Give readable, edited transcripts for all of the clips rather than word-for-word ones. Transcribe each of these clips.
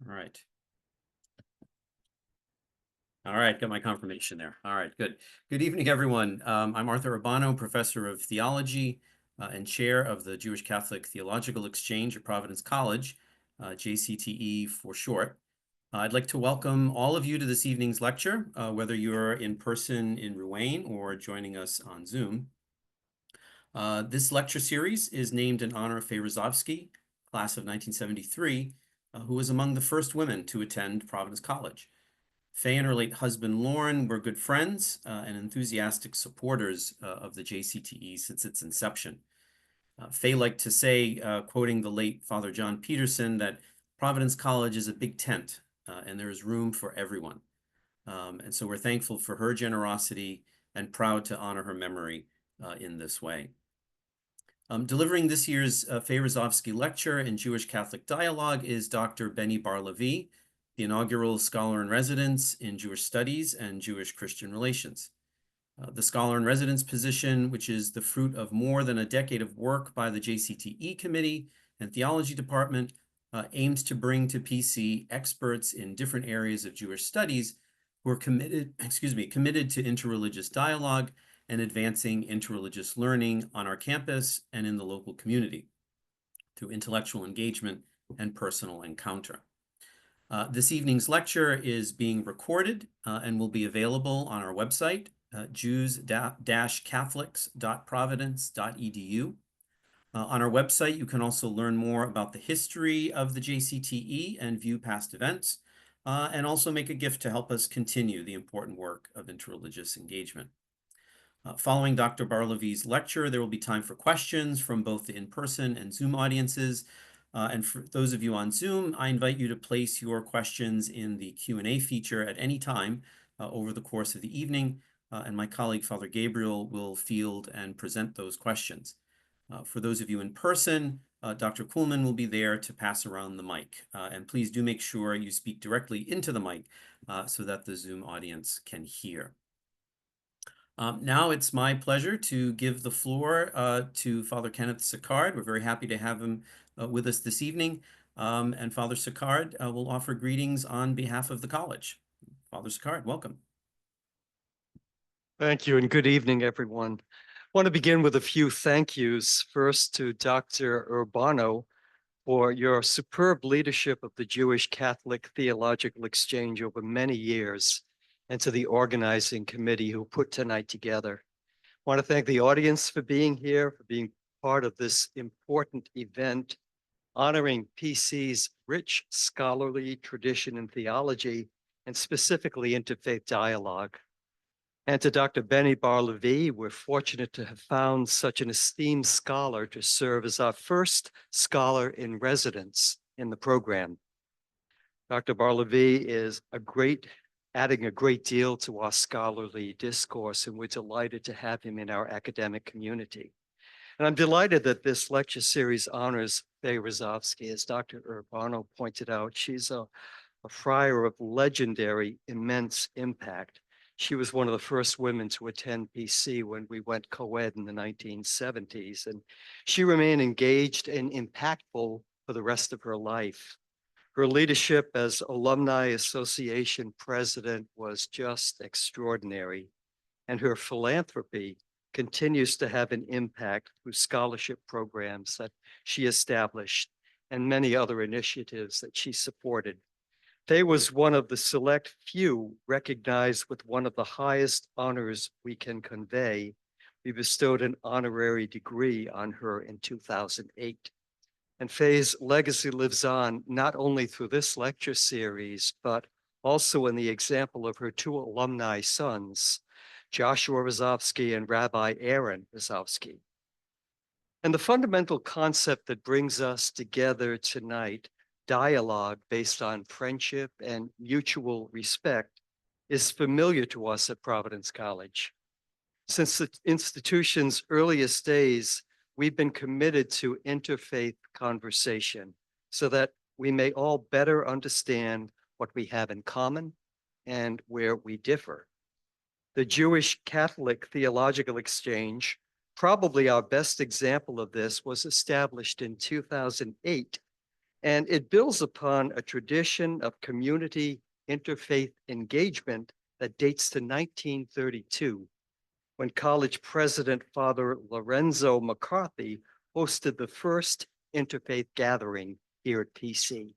All right. All right, got my confirmation there. All right, good. Good evening, everyone. I'm Arthur Urbano, professor of theology and chair of the Jewish Catholic Theological Exchange at Providence College, JCTE for short. I'd like to welcome all of you to this evening's lecture, whether you're in person in Rouen or joining us on Zoom. This lecture series is named in honor of Faye Rozovsky, class of 1973, who was among the first women to attend Providence College. Faye and her late husband, Lauren, were good friends and enthusiastic supporters of the JCTE since its inception. Faye liked to say, quoting the late Father John Peterson, that Providence College is a big tent and there is room for everyone. And so we're thankful for her generosity and proud to honor her memory in this way. Delivering this year's Faye Rozovsky Lecture in Jewish Catholic Dialogue is Dr. Benny Bar-Lavi, the inaugural scholar in residence in Jewish studies and Jewish Christian relations. The scholar in residence position, which is the fruit of more than a decade of work by the JCTE committee and theology department, aims to bring to PC experts in different areas of Jewish studies who are committed to interreligious dialogue and advancing interreligious learning on our campus and in the local community through intellectual engagement and personal encounter. This evening's lecture is being recorded and will be available on our website, jews-catholics.providence.edu. On our website, you can also learn more about the history of the JCTE and view past events, and also make a gift to help us continue the important work of interreligious engagement. Following Dr. Bar-Lavi's lecture, there will be time for questions from both the in-person and Zoom audiences. And for those of you on Zoom, I invite you to place your questions in the Q&A feature at any time over the course of the evening, and my colleague, Father Gabriel, will field and present those questions. For those of you in person, Dr. Kuhlman will be there to pass around the mic. And please do make sure you speak directly into the mic so that the Zoom audience can hear. Now it's my pleasure to give the floor to Father Kenneth Sicard. We're very happy to have him with us this evening. And Father Sicard will offer greetings on behalf of the college. Father Sicard, welcome. Thank you, and good evening, everyone. I want to begin with a few thank yous. First to Dr. Urbano for your superb leadership of the Jewish Catholic Theological Exchange over many years, and to the organizing committee who put tonight together. I want to thank the audience for being here, for being part of this important event, honoring PC's rich scholarly tradition in theology, and specifically interfaith dialogue. And to Dr. Benny Bar-Lavi, we're fortunate to have found such an esteemed scholar to serve as our first scholar in residence in the program. Dr. Bar-Lavi is adding a great deal to our scholarly discourse, and we're delighted to have him in our academic community. And I'm delighted that this lecture series honors Faye Rozovsky. As Dr. Urbano pointed out, she's a friar of legendary, immense impact. She was one of the first women to attend PC when we went co-ed in the 1970s, and she remained engaged and impactful for the rest of her life. Her leadership as Alumni Association president was just extraordinary, and her philanthropy continues to have an impact through scholarship programs that she established and many other initiatives that she supported. Faye was one of the select few recognized with one of the highest honors we can convey. We bestowed an honorary degree on her in 2008. And Faye's legacy lives on not only through this lecture series, but also in the example of her two alumni sons, Joshua Rozovsky and Rabbi Aaron Rozovsky. And the fundamental concept that brings us together tonight, dialogue based on friendship and mutual respect, is familiar to us at Providence College. Since the institution's earliest days, we've been committed to interfaith conversation so that we may all better understand what we have in common and where we differ. The Jewish Catholic Theological Exchange, probably our best example of this, was established in 2008 and it builds upon a tradition of community interfaith engagement that dates to 1932, when college president Father Lorenzo McCarthy hosted the first interfaith gathering here at PC.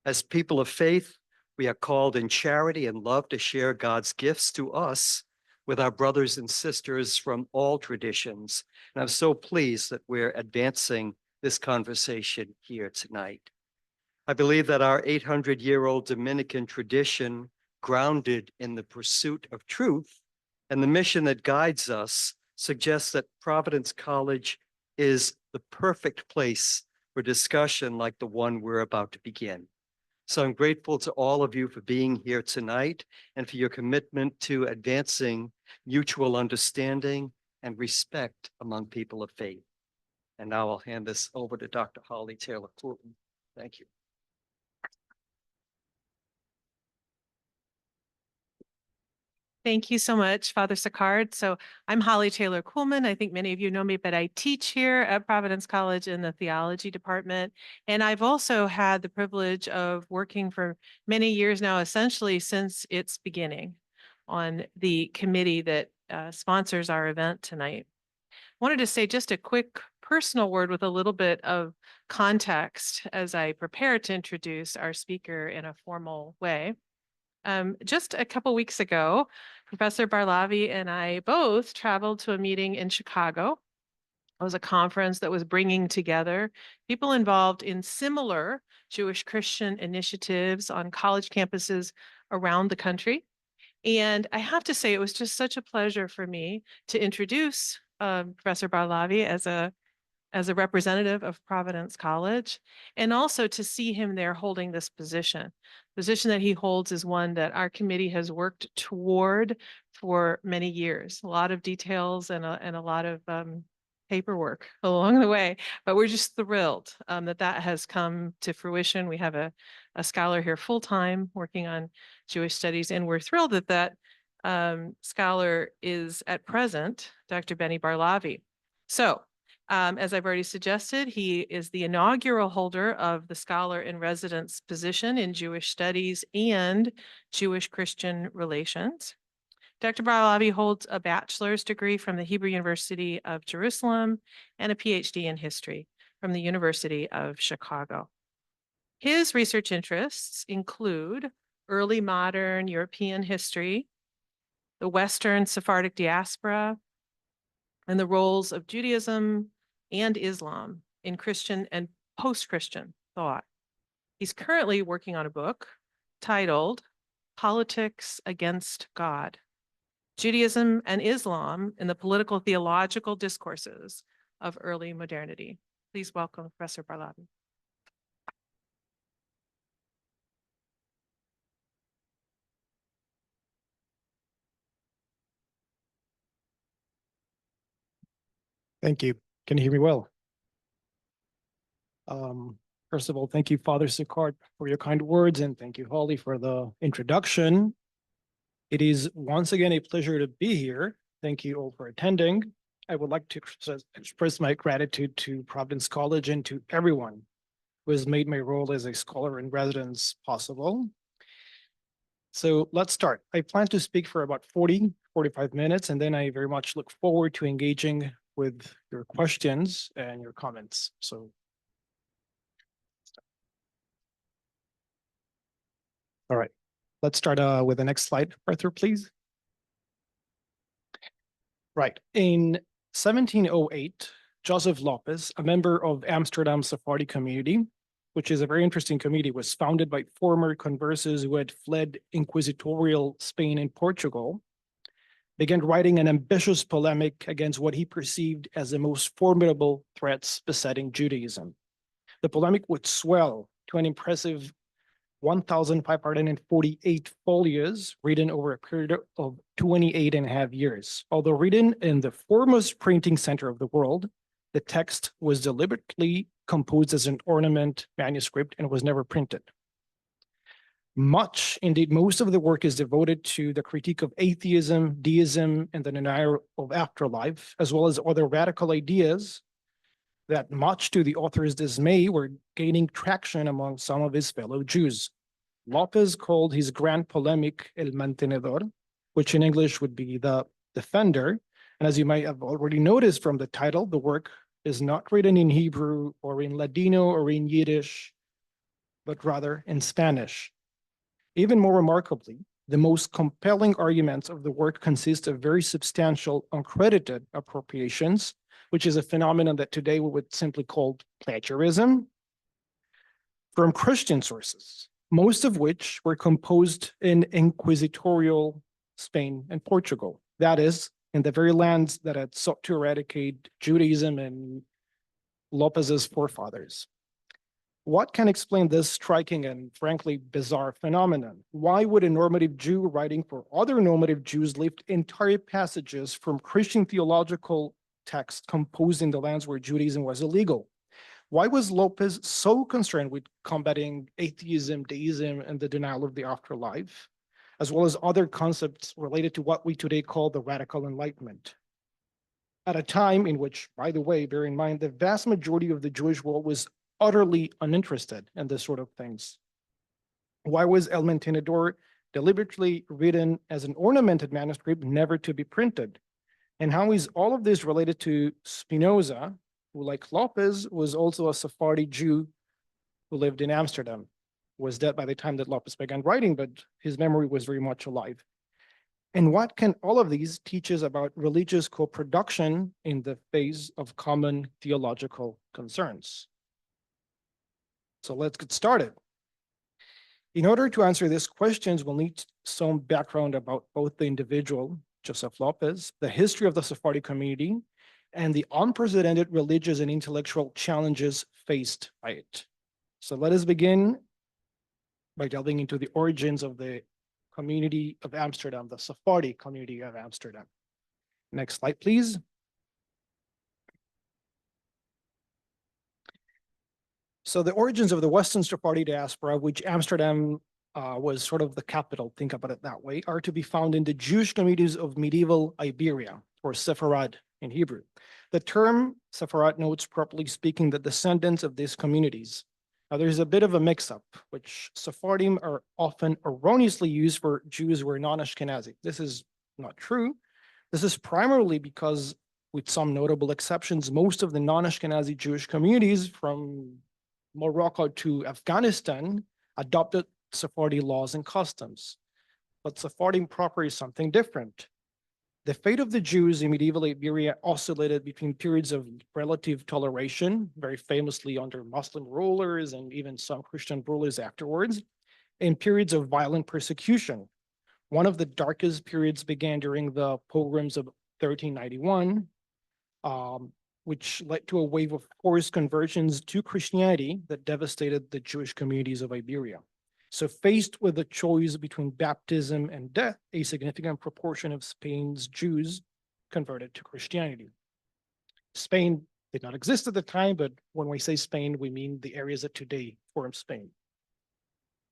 As people of faith, we are called in charity and love to share God's gifts to us with our brothers and sisters from all traditions. And I'm so pleased that we're advancing this conversation here tonight. I believe that our 800-year-old Dominican tradition, grounded in the pursuit of truth and the mission that guides us, suggests that Providence College is the perfect place for discussion like the one we're about to begin. So I'm grateful to all of you for being here tonight and for your commitment to advancing mutual understanding and respect among people of faith. And now I'll hand this over to Dr. Holly Taylor Courtney. Thank you. Thank you so much, Father Sicard. So I'm Holly Taylor Kuhlman. I think many of you know me, but I teach here at Providence College in the theology department. And I've also had the privilege of working for many years now, essentially since its beginning, on the committee that sponsors our event tonight. Wanted to say just a quick personal word with a little bit of context as I prepare to introduce our speaker in a formal way. Just a couple weeks ago, Professor Bar-Lavi and I both traveled to a meeting in Chicago. It was a conference that was bringing together people involved in similar Jewish Christian initiatives on college campuses around the country. And I have to say, it was just such a pleasure for me to introduce Professor Bar-Lavi as a representative of Providence College, and also to see him there holding this position. The position that he holds is one that our committee has worked toward for many years. A lot of details and a lot of paperwork along the way, but we're just thrilled that has come to fruition. We have a scholar here full-time working on Jewish studies, and we're thrilled that scholar is at present Dr. Benny Bar-Lavi. So, as I've already suggested, he is the inaugural holder of the Scholar in Residence position in Jewish Studies and Jewish-Christian Relations. Dr. Bar-Lavi holds a bachelor's degree from the Hebrew University of Jerusalem and a PhD in history from the University of Chicago. His research interests include early modern European history, the Western Sephardic diaspora, and the roles of Judaism and Islam in Christian and post-Christian thought. He's currently working on a book titled Politics Against God: Judaism and Islam in the Political Theological Discourses of Early Modernity. Please welcome Professor Bar-Lavi. Thank you. Can you hear me well? First of all, thank you, Father Sicard, for your kind words, and thank you, Holly, for the introduction. It is once again a pleasure to be here. Thank you all for attending. I would like to express my gratitude to Providence College and to everyone who has made my role as a scholar in residence possible. So let's start. I plan to speak for about 45 minutes, and then I very much look forward to engaging with your questions and your comments. So, all right, let's start with the next slide, Arthur, please. Right, in 1708, Joseph López, a member of Amsterdam Sephardi community, which is a very interesting community, was founded by former conversos who had fled inquisitorial Spain and Portugal, began writing an ambitious polemic against what he perceived as the most formidable threats besetting Judaism. The polemic would swell to an impressive 1,548 folios written over a period of 28.5 years. Although written in the foremost printing center of the world, the text was deliberately composed as an ornament manuscript and was never printed. Much, indeed, most of the work is devoted to the critique of atheism, deism, and the denial of afterlife, as well as other radical ideas that, much to the author's dismay, were gaining traction among some of his fellow Jews. López called his grand polemic El Mantenedor, which in English would be the defender. And as you might have already noticed from the title, the work is not written in Hebrew or in Ladino or in Yiddish, but rather in Spanish. Even more remarkably, the most compelling arguments of the work consist of very substantial uncredited appropriations, which is a phenomenon that today we would simply call plagiarism, from Christian sources, most of which were composed in inquisitorial Spain and Portugal. That is, in the very lands that had sought to eradicate Judaism and López's forefathers. What can explain this striking and frankly bizarre phenomenon? Why would a normative Jew writing for other normative Jews lift entire passages from Christian theological texts composed in the lands where Judaism was illegal? Why was López so concerned with combating atheism, deism, and the denial of the afterlife, as well as other concepts related to what we today call the Radical Enlightenment? At a time in which, by the way, bear in mind, the vast majority of the Jewish world was utterly uninterested in this sort of things. Why was El Mantenedor deliberately written as an ornamented manuscript, never to be printed? And how is all of this related to Spinoza, who, like López, was also a Sephardi Jew who lived in Amsterdam, was dead by the time that López began writing, but his memory was very much alive? And what can all of these teach us about religious co-production in the face of common theological concerns? So let's get started. In order to answer these questions, we'll need some background about both the individual, Joseph López, the history of the Sephardi community, and the unprecedented religious and intellectual challenges faced by it. So let us begin by delving into the origins of the community of Amsterdam, the Sephardi community of Amsterdam. Next slide, please. So the origins of the Western Sephardi diaspora, which Amsterdam was sort of the capital, think about it that way, are to be found in the Jewish communities of medieval Iberia, or Sepharad in Hebrew. The term Sepharad notes, properly speaking, the descendants of these communities. Now, there's a bit of a mix-up, which Sephardim are often erroneously used for Jews who are non-Ashkenazi. This is not true. This is primarily because, with some notable exceptions, most of the non-Ashkenazi Jewish communities from Morocco to Afghanistan adopted Sephardi laws and customs. But Sephardim proper is something different. The fate of the Jews in medieval Iberia oscillated between periods of relative toleration, very famously under Muslim rulers and even some Christian rulers afterwards, and periods of violent persecution. One of the darkest periods began during the pogroms of 1391, which led to a wave of forced conversions to Christianity that devastated the Jewish communities of Iberia. So faced with the choice between baptism and death, a significant proportion of Spain's Jews converted to Christianity. Spain did not exist at the time, but when we say Spain, we mean the areas that today form Spain.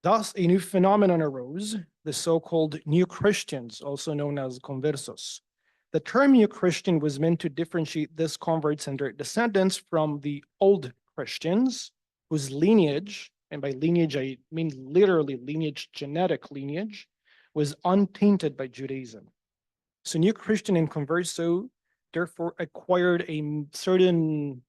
Thus, a new phenomenon arose, the so-called New Christians, also known as conversos. The term New Christian was meant to differentiate these converts and their descendants from the Old Christians, whose lineage, and by lineage I mean literally lineage, genetic lineage, was untainted by Judaism. So New Christian and converso therefore acquired a certain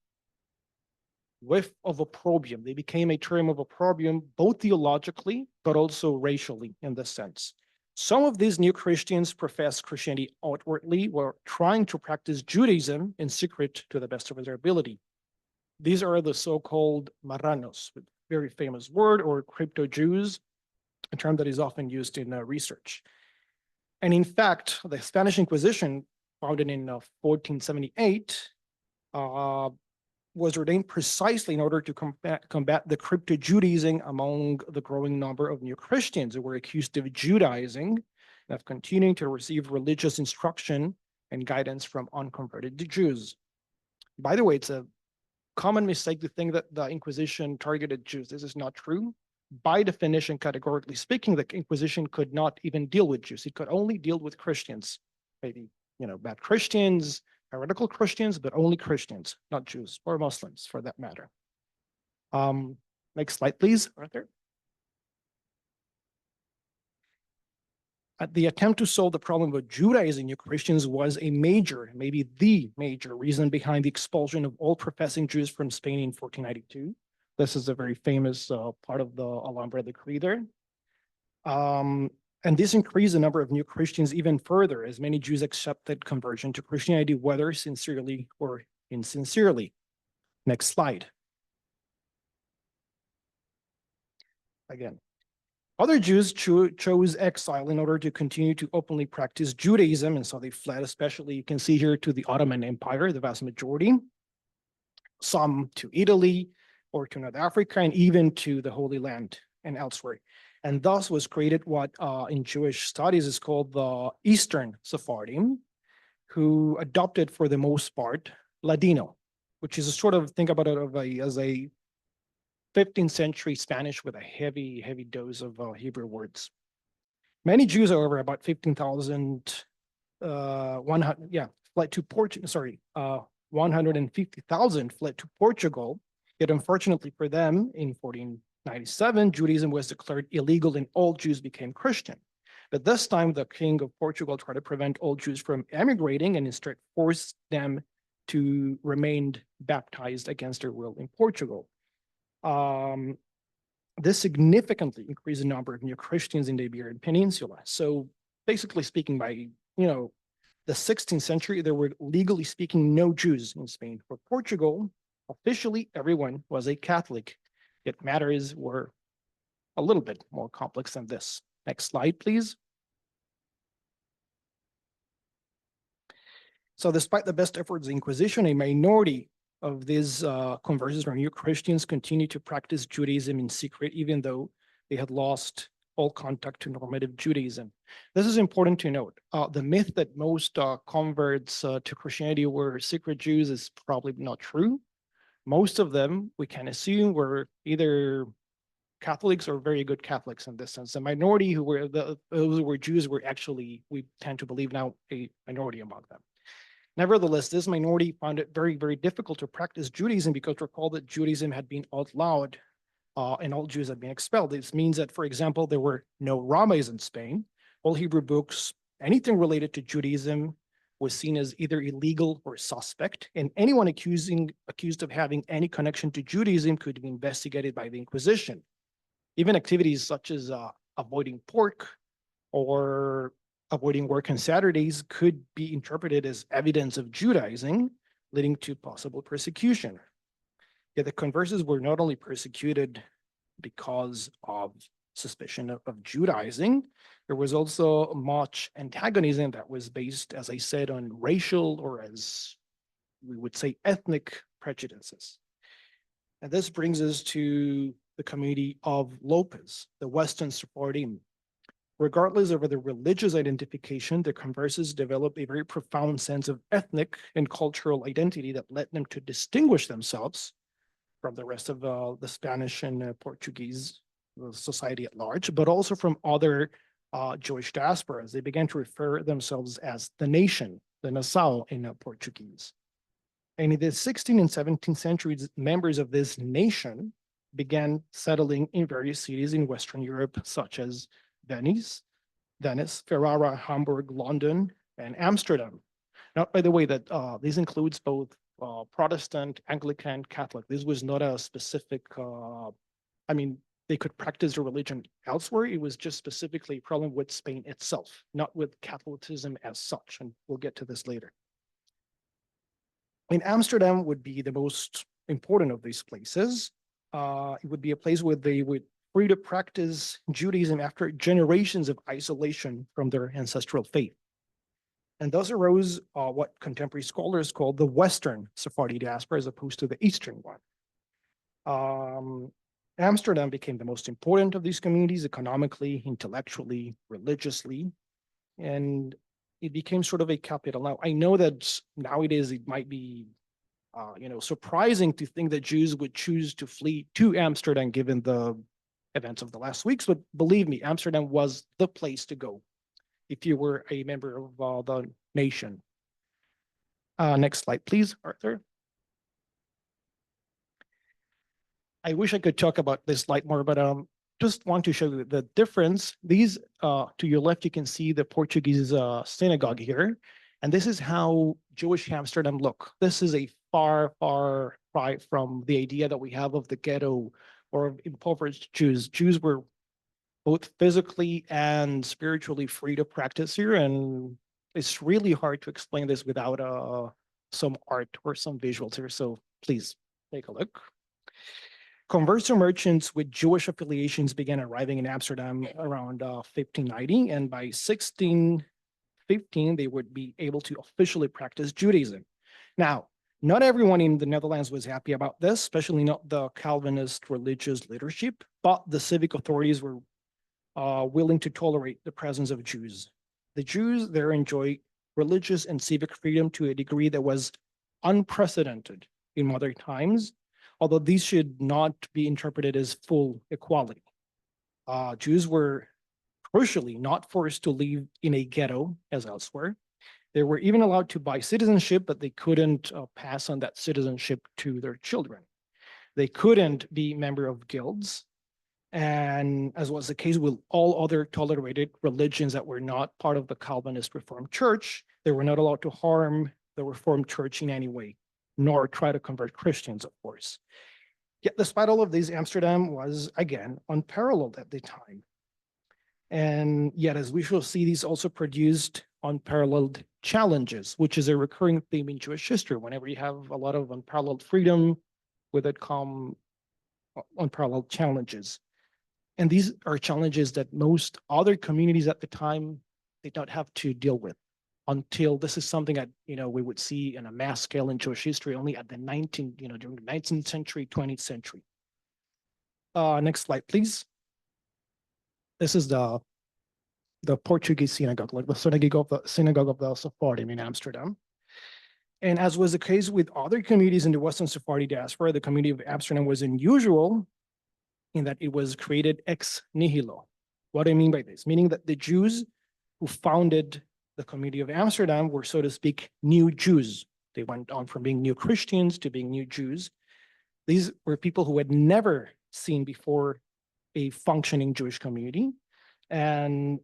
whiff of opprobrium. They became a term of opprobrium, both theologically, but also racially in this sense. Some of these New Christians professed Christianity outwardly, were trying to practice Judaism in secret to the best of their ability. These are the so-called marranos, a very famous word, or crypto-Jews, a term that is often used in research. And in fact, the Spanish Inquisition, founded in 1478, was ordained precisely in order to combat the crypto-Judaizing among the growing number of New Christians who were accused of Judaizing and of continuing to receive religious instruction and guidance from unconverted Jews. By the way, it's a common mistake to think that the Inquisition targeted Jews. This is not true. By definition, categorically speaking, the Inquisition could not even deal with Jews. It could only deal with Christians, maybe, bad Christians, Heretical Christians, but only Christians, not Jews or Muslims for that matter. Next slide, please, Arthur. The attempt to solve the problem of Judaizing new Christians was a major, maybe the major reason behind the expulsion of all professing Jews from Spain in 1492. This is a very famous part of the Alhambra decree there. And this increased the number of new Christians even further, as many Jews accepted conversion to Christianity, whether sincerely or insincerely. Next slide. Again. Other Jews chose exile in order to continue to openly practice Judaism, and so they fled, especially you can see here to the Ottoman Empire, the vast majority, some to Italy or to North Africa, and even to the Holy Land and elsewhere. And thus was created what in Jewish studies is called the Eastern Sephardim, who adopted for the most part Ladino, which is a sort of, think about it as a 15th century Spanish with a heavy dose of Hebrew words. Many Jews, however, about 15,000, fled to Portugal, 150,000 fled to Portugal. Yet unfortunately for them, in 1497, Judaism was declared illegal and all Jews became Christian. But this time, the king of Portugal tried to prevent all Jews from emigrating and instead forced them to remain baptized against their will in Portugal. This significantly increased the number of new Christians in the Iberian Peninsula. So basically speaking, by the 16th century, there were legally speaking no Jews in Spain. For Portugal, officially everyone was a Catholic, yet matters were a little bit more complex than this. Next slide, please. So despite the best efforts of the Inquisition, a minority of these conversions or new Christians continue to practice Judaism in secret, even though they had lost all contact to normative Judaism. This is important to note. The myth that most converts to Christianity were secret Jews is probably not true. Most of them, we can assume, were either Catholics or very good Catholics in this sense. The minority who were those who were Jews were actually, we tend to believe now, a minority among them. Nevertheless, this minority found it very, very difficult to practice Judaism because recall that Judaism had been outlawed and all Jews had been expelled. This means that, for example, there were no rabbis in Spain. All Hebrew books, anything related to Judaism was seen as either illegal or suspect, and anyone accused of having any connection to Judaism could be investigated by the Inquisition. Even activities such as avoiding pork or avoiding work on Saturdays could be interpreted as evidence of Judaizing, leading to possible persecution. Yet the converts were not only persecuted because of suspicion of Judaizing, there was also much antagonism that was based, as I said, on racial or, as we would say, ethnic prejudices. And this brings us to the community of López, the Western Sephardim. Regardless of their religious identification, the converts developed a very profound sense of ethnic and cultural identity that led them to distinguish themselves from the rest of the Spanish and Portuguese society at large, but also from other Jewish diasporas. They began to refer themselves as the nation, the Nação in Portuguese. And in the 16th and 17th centuries, members of this nation began settling in various cities in Western Europe, such as Venice, Ferrara, Hamburg, London, and Amsterdam. Now, by the way, that this includes both Protestant, Anglican, Catholic. This was not a specific, they could practice their religion elsewhere. It was just specifically a problem with Spain itself, not with Catholicism as such. And we'll get to this later. In Amsterdam would be the most important of these places. It would be a place where they would free to practice Judaism after generations of isolation from their ancestral faith. And thus arose what contemporary scholars call the Western Sephardi diaspora as opposed to the Eastern one. Amsterdam became the most important of these communities economically, intellectually, religiously, and it became sort of a capital. Now, I know that nowadays it might be surprising to think that Jews would choose to flee to Amsterdam given the events of the last weeks, but believe me, Amsterdam was the place to go if you were a member of the nation. Next slide, please, Arthur. I wish I could talk about this slide more, but just want to show you the difference. These to your left, you can see the Portuguese synagogue here, and this is how Jewish Amsterdam look. This is a far cry from the idea that we have of the ghetto or of impoverished Jews. Jews were both physically and spiritually free to practice here, and it's really hard to explain this without some art or some visuals here. So please take a look. Converts or merchants with Jewish affiliations began arriving in Amsterdam around 1590, and by 1615, they would be able to officially practice Judaism. Now, not everyone in the Netherlands was happy about this, especially not the Calvinist religious leadership, but the civic authorities were willing to tolerate the presence of Jews. The Jews there enjoy religious and civic freedom to a degree that was unprecedented in modern times, although these should not be interpreted as full equality. Jews were crucially not forced to live in a ghetto as elsewhere. They were even allowed to buy citizenship, but they couldn't pass on that citizenship to their children. They couldn't be member of guilds. And as was the case with all other tolerated religions that were not part of the Calvinist Reformed Church, they were not allowed to harm the Reformed Church in any way, nor try to convert Christians, of course. Yet despite all of these, Amsterdam was, again, unparalleled at the time. And yet, as we shall see, these also produced unparalleled challenges, which is a recurring theme in Jewish history. Whenever you have a lot of unparalleled freedom, with it come unparalleled challenges. And these are challenges that most other communities at the time did not have to deal with, until this is something that we would see in a mass scale in Jewish history only at the during the 19th century, 20th century. Next slide, please. This is the Portuguese synagogue, like the synagogue of the Sephardi in Amsterdam. And as was the case with other communities in the Western Sephardi diaspora, the community of Amsterdam was unusual in that it was created ex nihilo. What do I mean by this? Meaning that the Jews who founded the community of Amsterdam were, so to speak, new Jews. They went on from being new Christians to being new Jews. These were people who had never seen before a functioning Jewish community and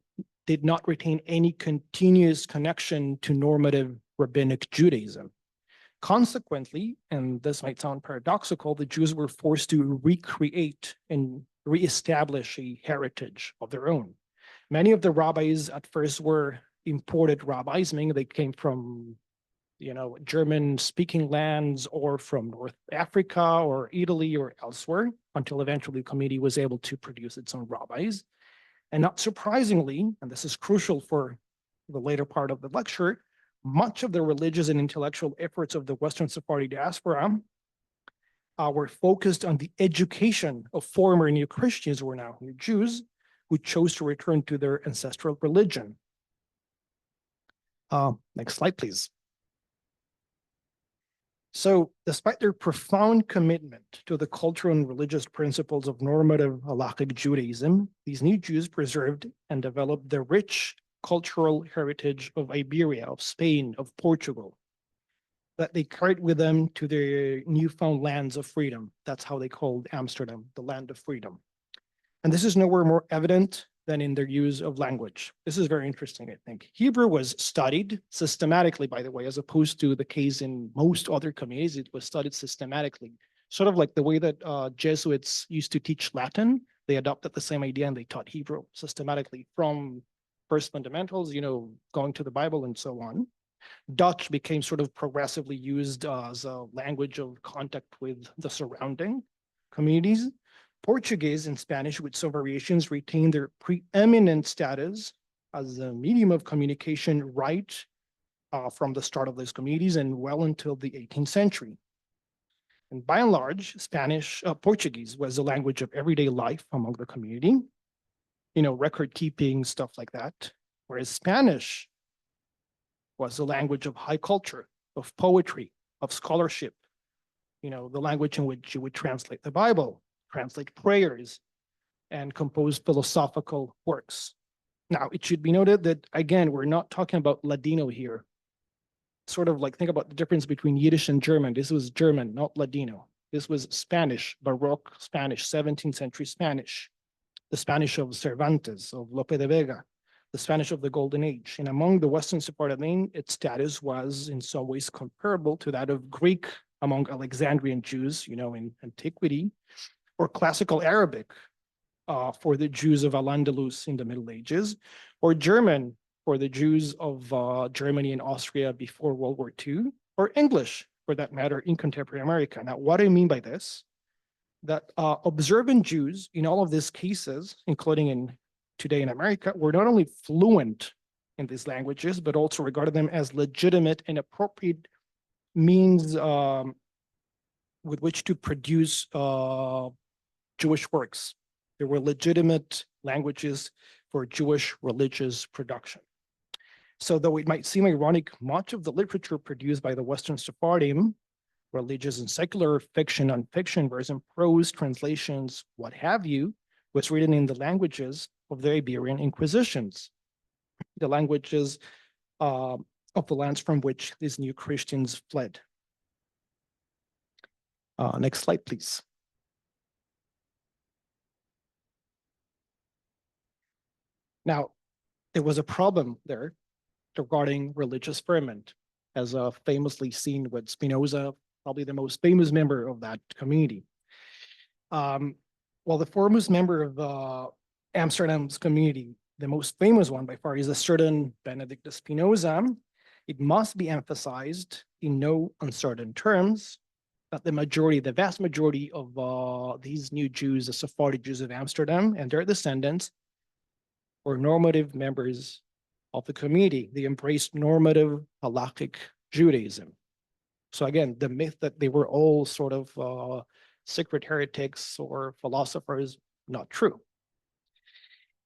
did not retain any continuous connection to normative rabbinic Judaism. Consequently, and this might sound paradoxical, the Jews were forced to recreate and reestablish a heritage of their own. Many of the rabbis at first were imported rabbis, meaning they came from German-speaking lands or from North Africa or Italy or elsewhere, until eventually the community was able to produce its own rabbis. And not surprisingly, and this is crucial for the later part of the lecture, much of the religious and intellectual efforts of the Western Sephardi diaspora were focused on the education of former new Christians who were now new Jews who chose to return to their ancestral religion. Next slide, please. So despite their profound commitment to the cultural and religious principles of normative halakhic Judaism, these new Jews preserved and developed the rich cultural heritage of Iberia, of Spain, of Portugal, that they carried with them to their newfound lands of freedom. That's how they called Amsterdam, the land of freedom. And this is nowhere more evident than in their use of language. This is very interesting, I think. Hebrew was studied systematically, by the way, as opposed to the case in most other communities. It was studied systematically, sort of like the way that Jesuits used to teach Latin. They adopted the same idea and they taught Hebrew systematically from first fundamentals, going to the Bible and so on. Dutch became sort of progressively used as a language of contact with the surrounding communities. Portuguese and Spanish, with some variations, retained their preeminent status as a medium of communication right from the start of those communities and well until the 18th century. And by and large, Portuguese was the language of everyday life among the community, record keeping, stuff like that. Whereas Spanish was the language of high culture, of poetry, of scholarship, the language in which you would translate the Bible, translate prayers, and compose philosophical works. Now, it should be noted that, again, we're not talking about Ladino here. sort of like think about the difference between Yiddish and German. This was German, not Ladino. This was Spanish, Baroque Spanish, 17th century Spanish, the Spanish of Cervantes, of Lope de Vega, the Spanish of the Golden Age. And among the Western Sephardim, its status was in some ways comparable to that of Greek among Alexandrian Jews, in antiquity, or classical Arabic for the Jews of Al-Andalus in the Middle Ages, or German for the Jews of Germany and Austria before World War II, or English, for that matter, in contemporary America. Now, what do I mean by this? That observant Jews, in all of these cases, including today in America, were not only fluent in these languages, but also regarded them as legitimate and appropriate means with which to produce Jewish works. There were legitimate languages for Jewish religious production. So though it might seem ironic, much of the literature produced by the Western Sephardim, religious and secular fiction, non-fiction, version, prose, translations, what have you, was written in the languages of the Iberian Inquisitions, the languages of the lands from which these new Christians fled. Next slide, please. Now, there was a problem there regarding religious ferment, as famously seen with Spinoza, probably the most famous member of that community. Well, the foremost member of Amsterdam's community, the most famous one by far, is a certain Benedict of Spinoza. It must be emphasized in no uncertain terms that the vast majority of these new Jews, the Sephardi Jews of Amsterdam and their descendants, were normative members of the community. They embraced normative halakhic Judaism. So again, the myth that they were all sort of secret heretics or philosophers, not true.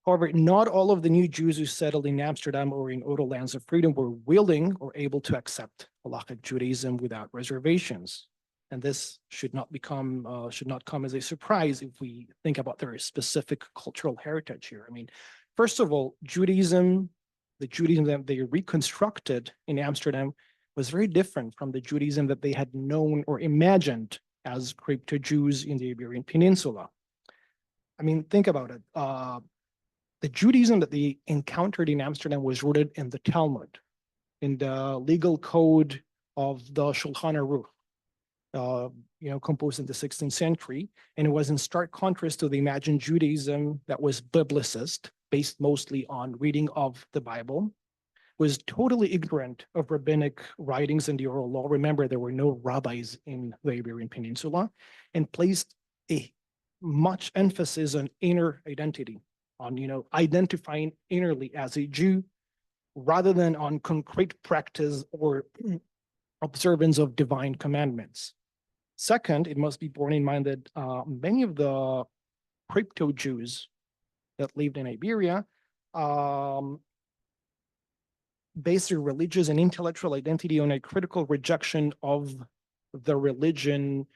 However, not all of the new Jews who settled in Amsterdam or in other lands of freedom were willing or able to accept halakhic Judaism without reservations. And this should not come as a surprise if we think about their specific cultural heritage here. I mean, first of all, the Judaism that they reconstructed in Amsterdam was very different from the Judaism that they had known or imagined as crypto-Jews in the Iberian Peninsula. I mean, think about it. The Judaism that they encountered in Amsterdam was rooted in the Talmud, in the legal code of the Shulchan Aruch, composed in the 16th century. And it was in stark contrast to the imagined Judaism that was biblicist, based mostly on reading of the Bible, was totally ignorant of rabbinic writings and the oral law. Remember, there were no rabbis in the Iberian Peninsula, and placed a much emphasis on inner identity, on identifying innerly as a Jew, rather than on concrete practice or observance of divine commandments. Second, it must be borne in mind that many of the crypto-Jews that lived in Iberia based their religious and intellectual identity on a critical rejection of the religion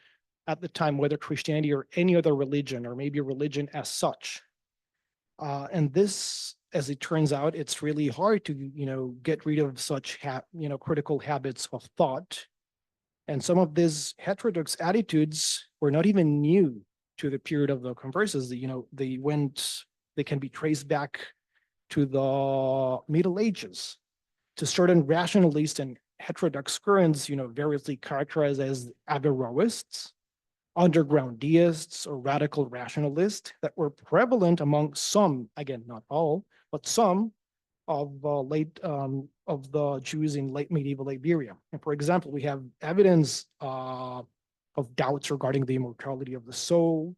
at the time, whether Christianity or any other religion, or maybe a religion as such. And this, as it turns out, it's really hard to get rid of such critical habits of thought. And some of these heterodox attitudes were not even new to the period of the converses. They can be traced back to the Middle Ages, to certain rationalist and heterodox currents, variously characterized as Averroists, underground deists, or radical rationalists that were prevalent among some, again, not all, but some of the Jews in late medieval Iberia. And for example, we have evidence of doubts regarding the immortality of the soul,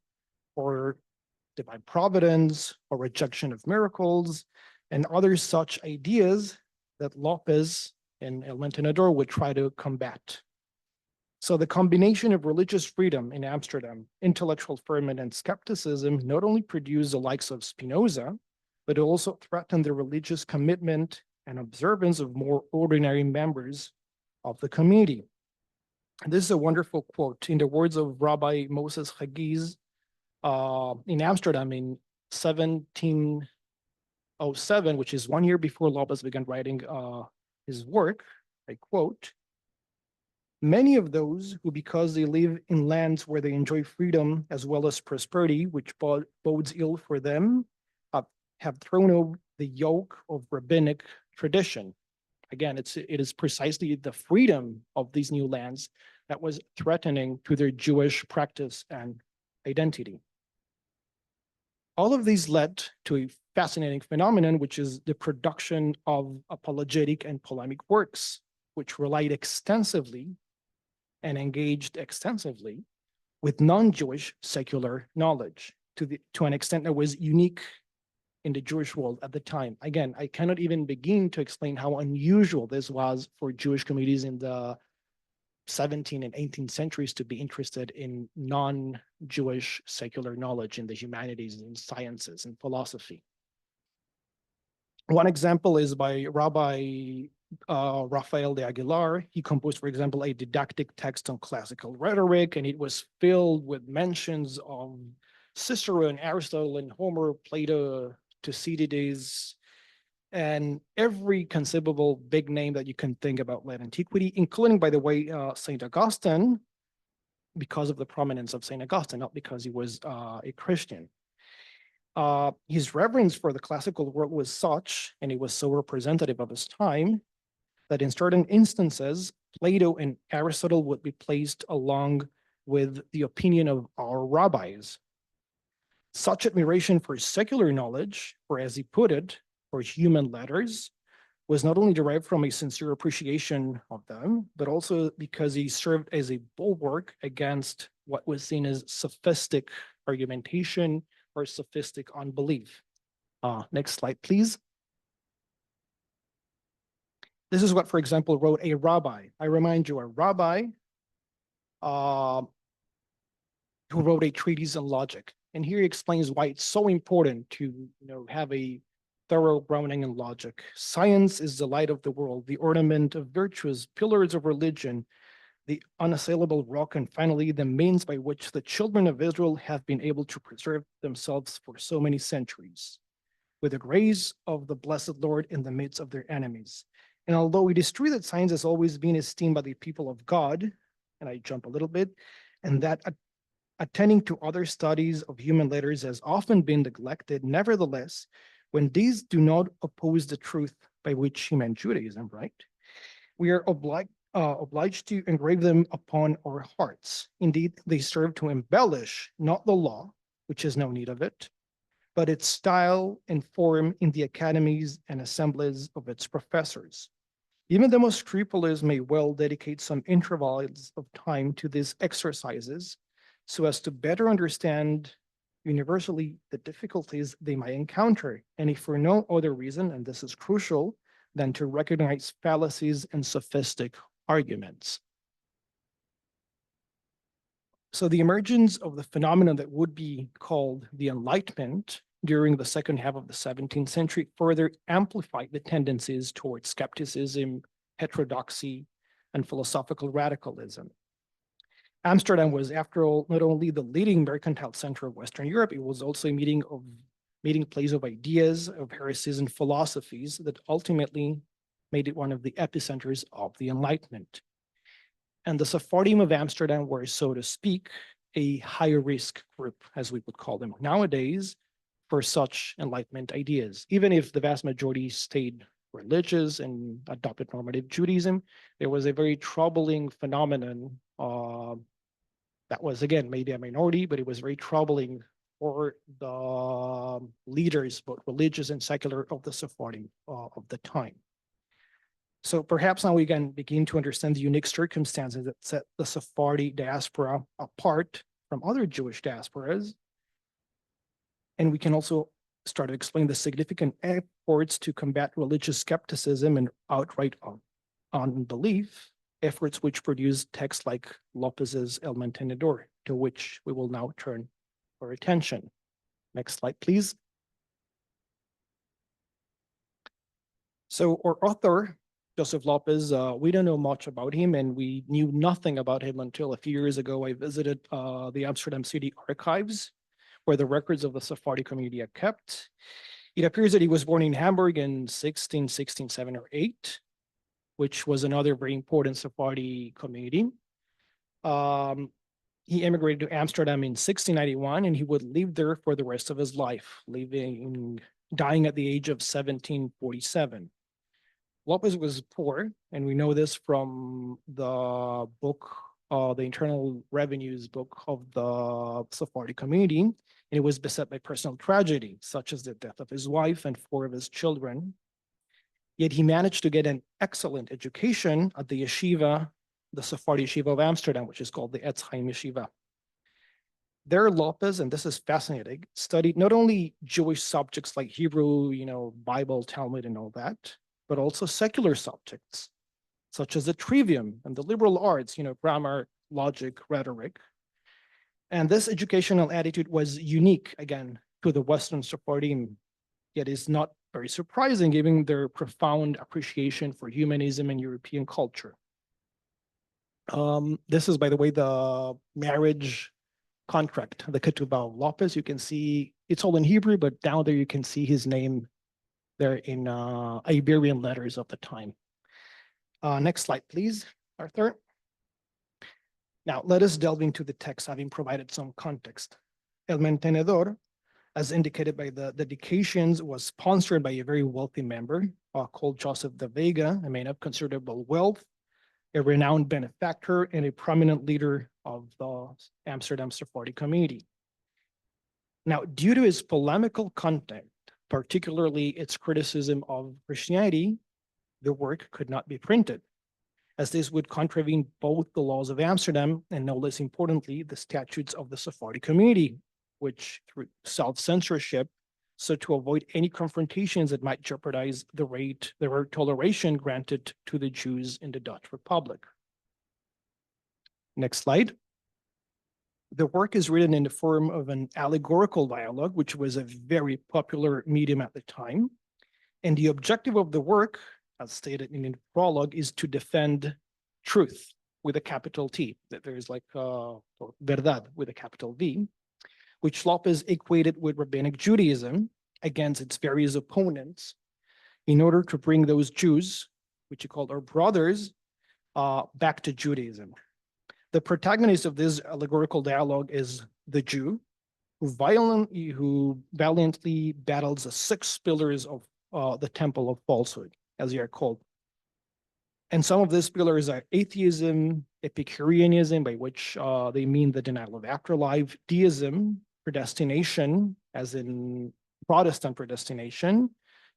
or divine providence, or rejection of miracles, and other such ideas that López and El Mentador would try to combat. So the combination of religious freedom in Amsterdam, intellectual ferment, and skepticism not only produced the likes of Spinoza, but it also threatened the religious commitment and observance of more ordinary members of the community. And this is a wonderful quote. In the words of Rabbi Moses Hagiz in Amsterdam in 1707, which is 1 year before López began writing his work, I quote, "Many of those who, because they live in lands where they enjoy freedom as well as prosperity, which bodes ill for them, have thrown over the yoke of rabbinic tradition." Again, it is precisely the freedom of these new lands that was threatening to their Jewish practice and identity. All of these led to a fascinating phenomenon, which is the production of apologetic and polemic works, which relied extensively and engaged extensively with non-Jewish secular knowledge to an extent that was unique in the Jewish world at the time. Again, I cannot even begin to explain how unusual this was for Jewish communities in the 17th and 18th centuries to be interested in non-Jewish secular knowledge in the humanities and sciences and philosophy. One example is by Rabbi Rafael de Aguilar. He composed, for example, a didactic text on classical rhetoric, and it was filled with mentions of Cicero and Aristotle and Homer, Plato, Thucydides, and every conceivable big name that you can think about late antiquity, including, by the way, St. Augustine, because of the prominence of St. Augustine, not because he was a Christian. His reverence for the classical world was such, and he was so representative of his time, that in certain instances, Plato and Aristotle would be placed along with the opinion of our rabbis. Such admiration for secular knowledge, or as he put it, for human letters, was not only derived from a sincere appreciation of them, but also because he served as a bulwark against what was seen as sophistic argumentation or sophistic unbelief. Next slide, please. This is what, for example, wrote a rabbi. I remind you, a rabbi who wrote a treatise on logic. And here he explains why it's so important to have a thorough grounding in logic. Science is the light of the world, the ornament of virtues, pillars of religion, the unassailable rock, and finally, the means by which the children of Israel have been able to preserve themselves for so many centuries, with the grace of the blessed Lord in the midst of their enemies. And although it is true that science has always been esteemed by the people of God, and I jump a little bit, and that attending to other studies of human letters has often been neglected, nevertheless, when these do not oppose the truth by which he meant Judaism, right, we are obliged to engrave them upon our hearts. Indeed, they serve to embellish not the law, which has no need of it, but its style and form in the academies and assemblies of its professors. Even the most scrupulous may well dedicate some intervals of time to these exercises so as to better understand universally the difficulties they might encounter, and if for no other reason, and this is crucial, than to recognize fallacies and sophistic arguments. So the emergence of the phenomenon that would be called the Enlightenment during the second half of the 17th century further amplified the tendencies towards skepticism, heterodoxy, and philosophical radicalism. Amsterdam was, after all, not only the leading mercantile center of Western Europe, it was also a meeting place of ideas, of heresies, and philosophies that ultimately made it one of the epicenters of the Enlightenment. And the Sephardim of Amsterdam were, so to speak, a high-risk group, as we would call them nowadays, for such Enlightenment ideas. Even if the vast majority stayed religious and adopted normative Judaism, there was a very troubling phenomenon that was, again, maybe a minority, but it was very troubling for the leaders, both religious and secular, of the Sephardim of the time. So perhaps now we can begin to understand the unique circumstances that set the Sephardi diaspora apart from other Jewish diasporas. And we can also start to explain the significant efforts to combat religious skepticism and outright unbelief, efforts which produce texts like López's El Mantenedor, to which we will now turn our attention. Next slide, please. So our author, Joseph López, we don't know much about him, and we knew nothing about him until a few years ago. I visited the Amsterdam City Archives, where the records of the Sephardi community are kept. It appears that he was born in Hamburg in 1616, 7 or 8. which was another very important Sephardi community. He immigrated to Amsterdam in 1691, and he would live there for the rest of his life, dying at the age of 1747. López was poor, and we know this from the book, the Internal Revenues book of the Sephardi community, and it was beset by personal tragedy, such as the death of his wife and 4 of his children. Yet he managed to get an excellent education at the yeshiva, the Sephardi yeshiva of Amsterdam, which is called the Etz Chaim Yeshiva. There, López, and this is fascinating, studied not only Jewish subjects like Hebrew, Bible, Talmud, and all that, but also secular subjects, such as the trivium and the liberal arts, grammar, logic, rhetoric. And this educational attitude was unique, again, to the Western Sephardim, yet is not very surprising given their profound appreciation for humanism and European culture. This is, by the way, the marriage contract, the ketubah of López. You can see it's all in Hebrew, but down there you can see his name there in Iberian letters of the time. Next slide, please, Arthur. Now, let us delve into the text, having provided some context. El Mantenedor, as indicated by the dedications, was sponsored by a very wealthy member called Joseph de Vega, a man of considerable wealth, a renowned benefactor, and a prominent leader of the Amsterdam Sephardi community. Now, due to his polemical content, particularly its criticism of Christianity, the work could not be printed, as this would contravene both the laws of Amsterdam and, no less importantly, the statutes of the Sephardi community, which, through self-censorship, so to avoid any confrontations that might jeopardize the toleration granted to the Jews in the Dutch Republic. Next slide. The work is written in the form of an allegorical dialogue, which was a very popular medium at the time. And the objective of the work, as stated in the prologue, is to defend truth with a capital T, that there is like verdad with a capital V, which López equated with rabbinic Judaism against its various opponents in order to bring those Jews, which he called our brothers, back to Judaism. The protagonist of this allegorical dialogue is the Jew, who valiantly battles the 6 pillars of the temple of falsehood, as they are called. And some of these pillars are atheism, Epicureanism, by which they mean the denial of afterlife, deism, predestination, as in Protestant predestination,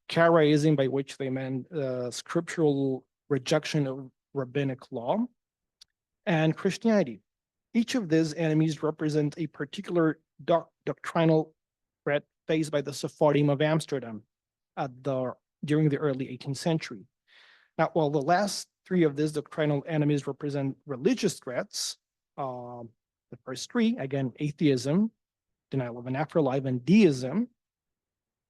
Karaism, by which they meant scriptural rejection of rabbinic law, and Christianity. Each of these enemies represent a particular doctrinal threat faced by the Sephardim of Amsterdam during the early 18th century. Now, while the last 3 of these doctrinal enemies represent religious threats, the first 3, again, atheism, denial of an afterlife, and deism,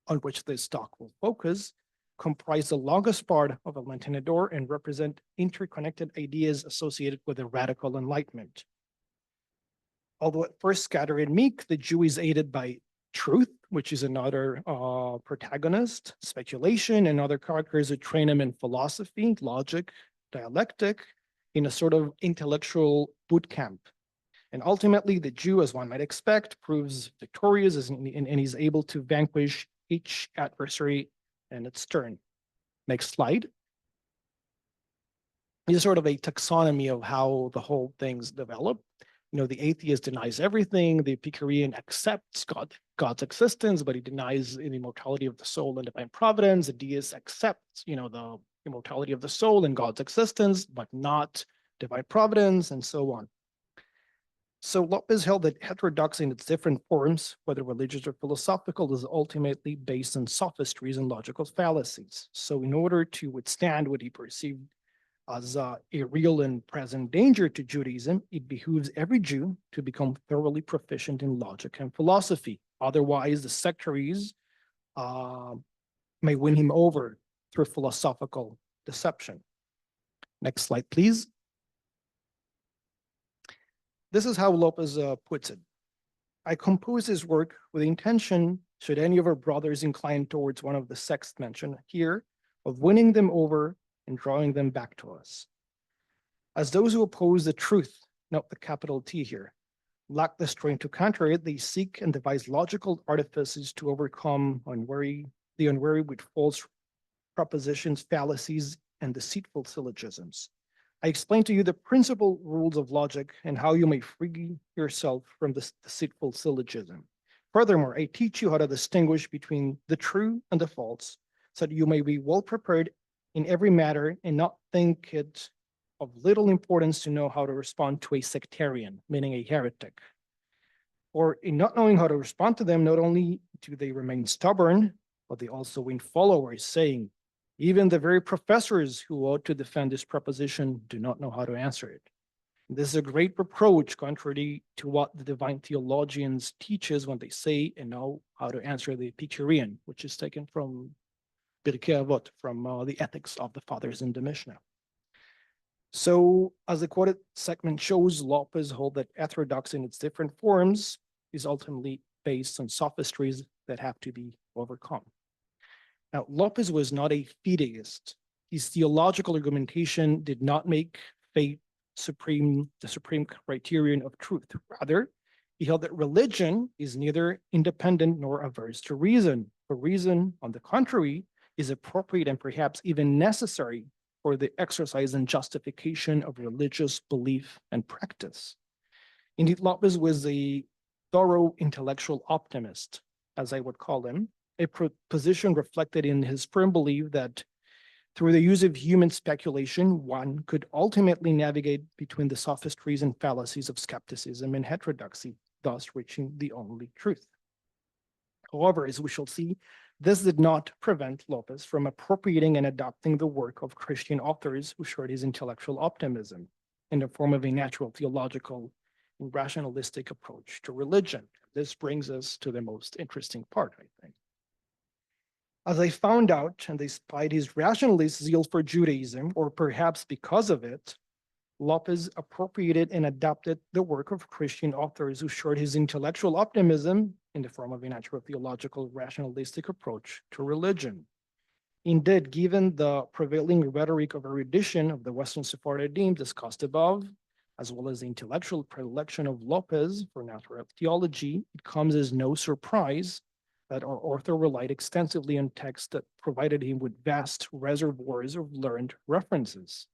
on which this talk will focus, comprise the longest part of El Mantenedor and represent interconnected ideas associated with the Radical Enlightenment. Although at first scattered and meek, the Jew is aided by truth, which is another protagonist, speculation, and other characters who train him in philosophy, logic, dialectic, in a sort of intellectual boot camp. And ultimately, the Jew, as one might expect, proves victorious and is able to vanquish each adversary in its turn. Next slide. This is sort of a taxonomy of how the whole thing's developed. The atheist denies everything. The Epicurean accepts God's existence, but he denies the immortality of the soul and divine providence. The deist accepts, the immortality of the soul and God's existence, but not divine providence, and so on. So López held that heterodoxy in its different forms, whether religious or philosophical, is ultimately based on sophistries and logical fallacies. So in order to withstand what he perceived as a real and present danger to Judaism, it behooves every Jew to become thoroughly proficient in logic and philosophy. Otherwise, the sectaries may win him over through philosophical deception. Next slide, please. This is how López puts it. I compose this work with the intention, should any of our brothers incline towards one of the sects mentioned here, of winning them over and drawing them back to us. As those who oppose the truth, note the capital T here, lack the strength to counter it, they seek and devise logical artifices to overcome the unwary with false propositions, fallacies, and deceitful syllogisms. I explain to you the principal rules of logic and how you may free yourself from this deceitful syllogism. Furthermore, I teach you how to distinguish between the true and the false, so that you may be well prepared in every matter and not think it of little importance to know how to respond to a sectarian, meaning a heretic. Or in not knowing how to respond to them, not only do they remain stubborn, but they also win followers, saying, even the very professors who ought to defend this proposition do not know how to answer it. This is a great reproach, contrary to what the divine theologians teaches when they say and know how to answer the Epicurean, which is taken from Pirkei Avot, from the Ethics of the Fathers in the Mishnah. So, as the quoted segment shows, López hold that heterodoxy in its different forms is ultimately based on sophistries that have to be overcome. Now, López was not a fideist. His theological argumentation did not make faith the supreme criterion of truth. Rather, he held that religion is neither independent nor averse to reason. But reason, on the contrary, is appropriate and perhaps even necessary for the exercise and justification of religious belief and practice. Indeed, López was a thorough intellectual optimist, as I would call him, a position reflected in his firm belief that through the use of human speculation, one could ultimately navigate between the sophistries and fallacies of skepticism and heterodoxy, thus reaching the only truth. However, as we shall see, this did not prevent López from appropriating and adopting the work of Christian authors who shared his intellectual optimism in the form of a natural theological and rationalistic approach to religion. This brings us to the most interesting part, I think. As I found out, and despite his rationalist zeal for Judaism, or perhaps because of it, López appropriated and adopted the work of Christian authors who shared his intellectual optimism in the form of a natural theological rationalistic approach to religion. Indeed, given the prevailing rhetoric of erudition of the Western Sephardim discussed above, as well as the intellectual predilection of López for natural theology, it comes as no surprise that our author relied extensively on texts that provided him with vast reservoirs of learned references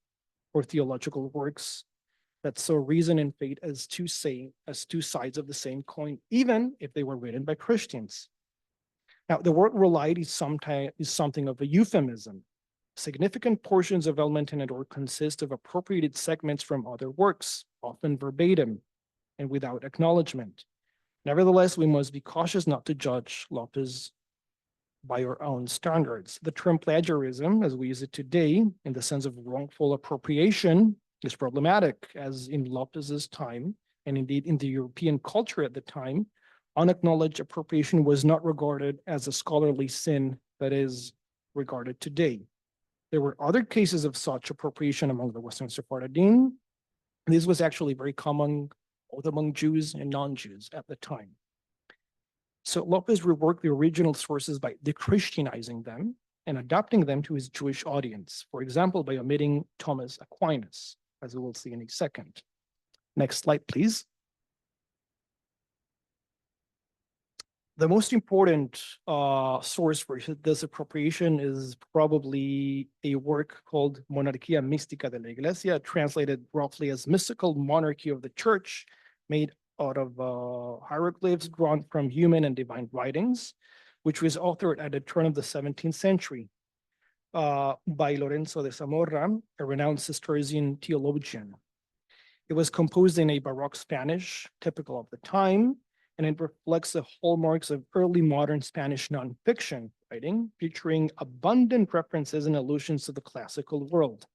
for theological works that saw reason and faith as two sides of the same coin, even if they were written by Christians. Now, the word relied is something of a euphemism. Significant portions of Elemental Network consist of appropriated segments from other works, often verbatim and without acknowledgement. Nevertheless, we must be cautious not to judge López by our own standards. The term plagiarism, as we use it today, in the sense of wrongful appropriation, is problematic, as in López's time, and indeed in the European culture at the time, unacknowledged appropriation was not regarded as a scholarly sin that is regarded today. There were other cases of such appropriation among the Western Sephardim. This was actually very common both among Jews and non-Jews at the time. So López reworked the original sources by de-Christianizing them and adapting them to his Jewish audience, for example, by omitting Thomas Aquinas, as we will see in a second. Next slide, please. The most important source for this appropriation is probably a work called Monarquía Mística de la Iglesia, translated roughly as Mystical Monarchy of the Church, made out of hieroglyphs drawn from human and divine writings, which was authored at the turn of the 17th century by Lorenzo de Zamora, a renowned Cistercian theologian. It was composed in a Baroque Spanish, typical of the time, and it reflects the hallmarks of early modern Spanish nonfiction writing, featuring abundant references and allusions to the classical world.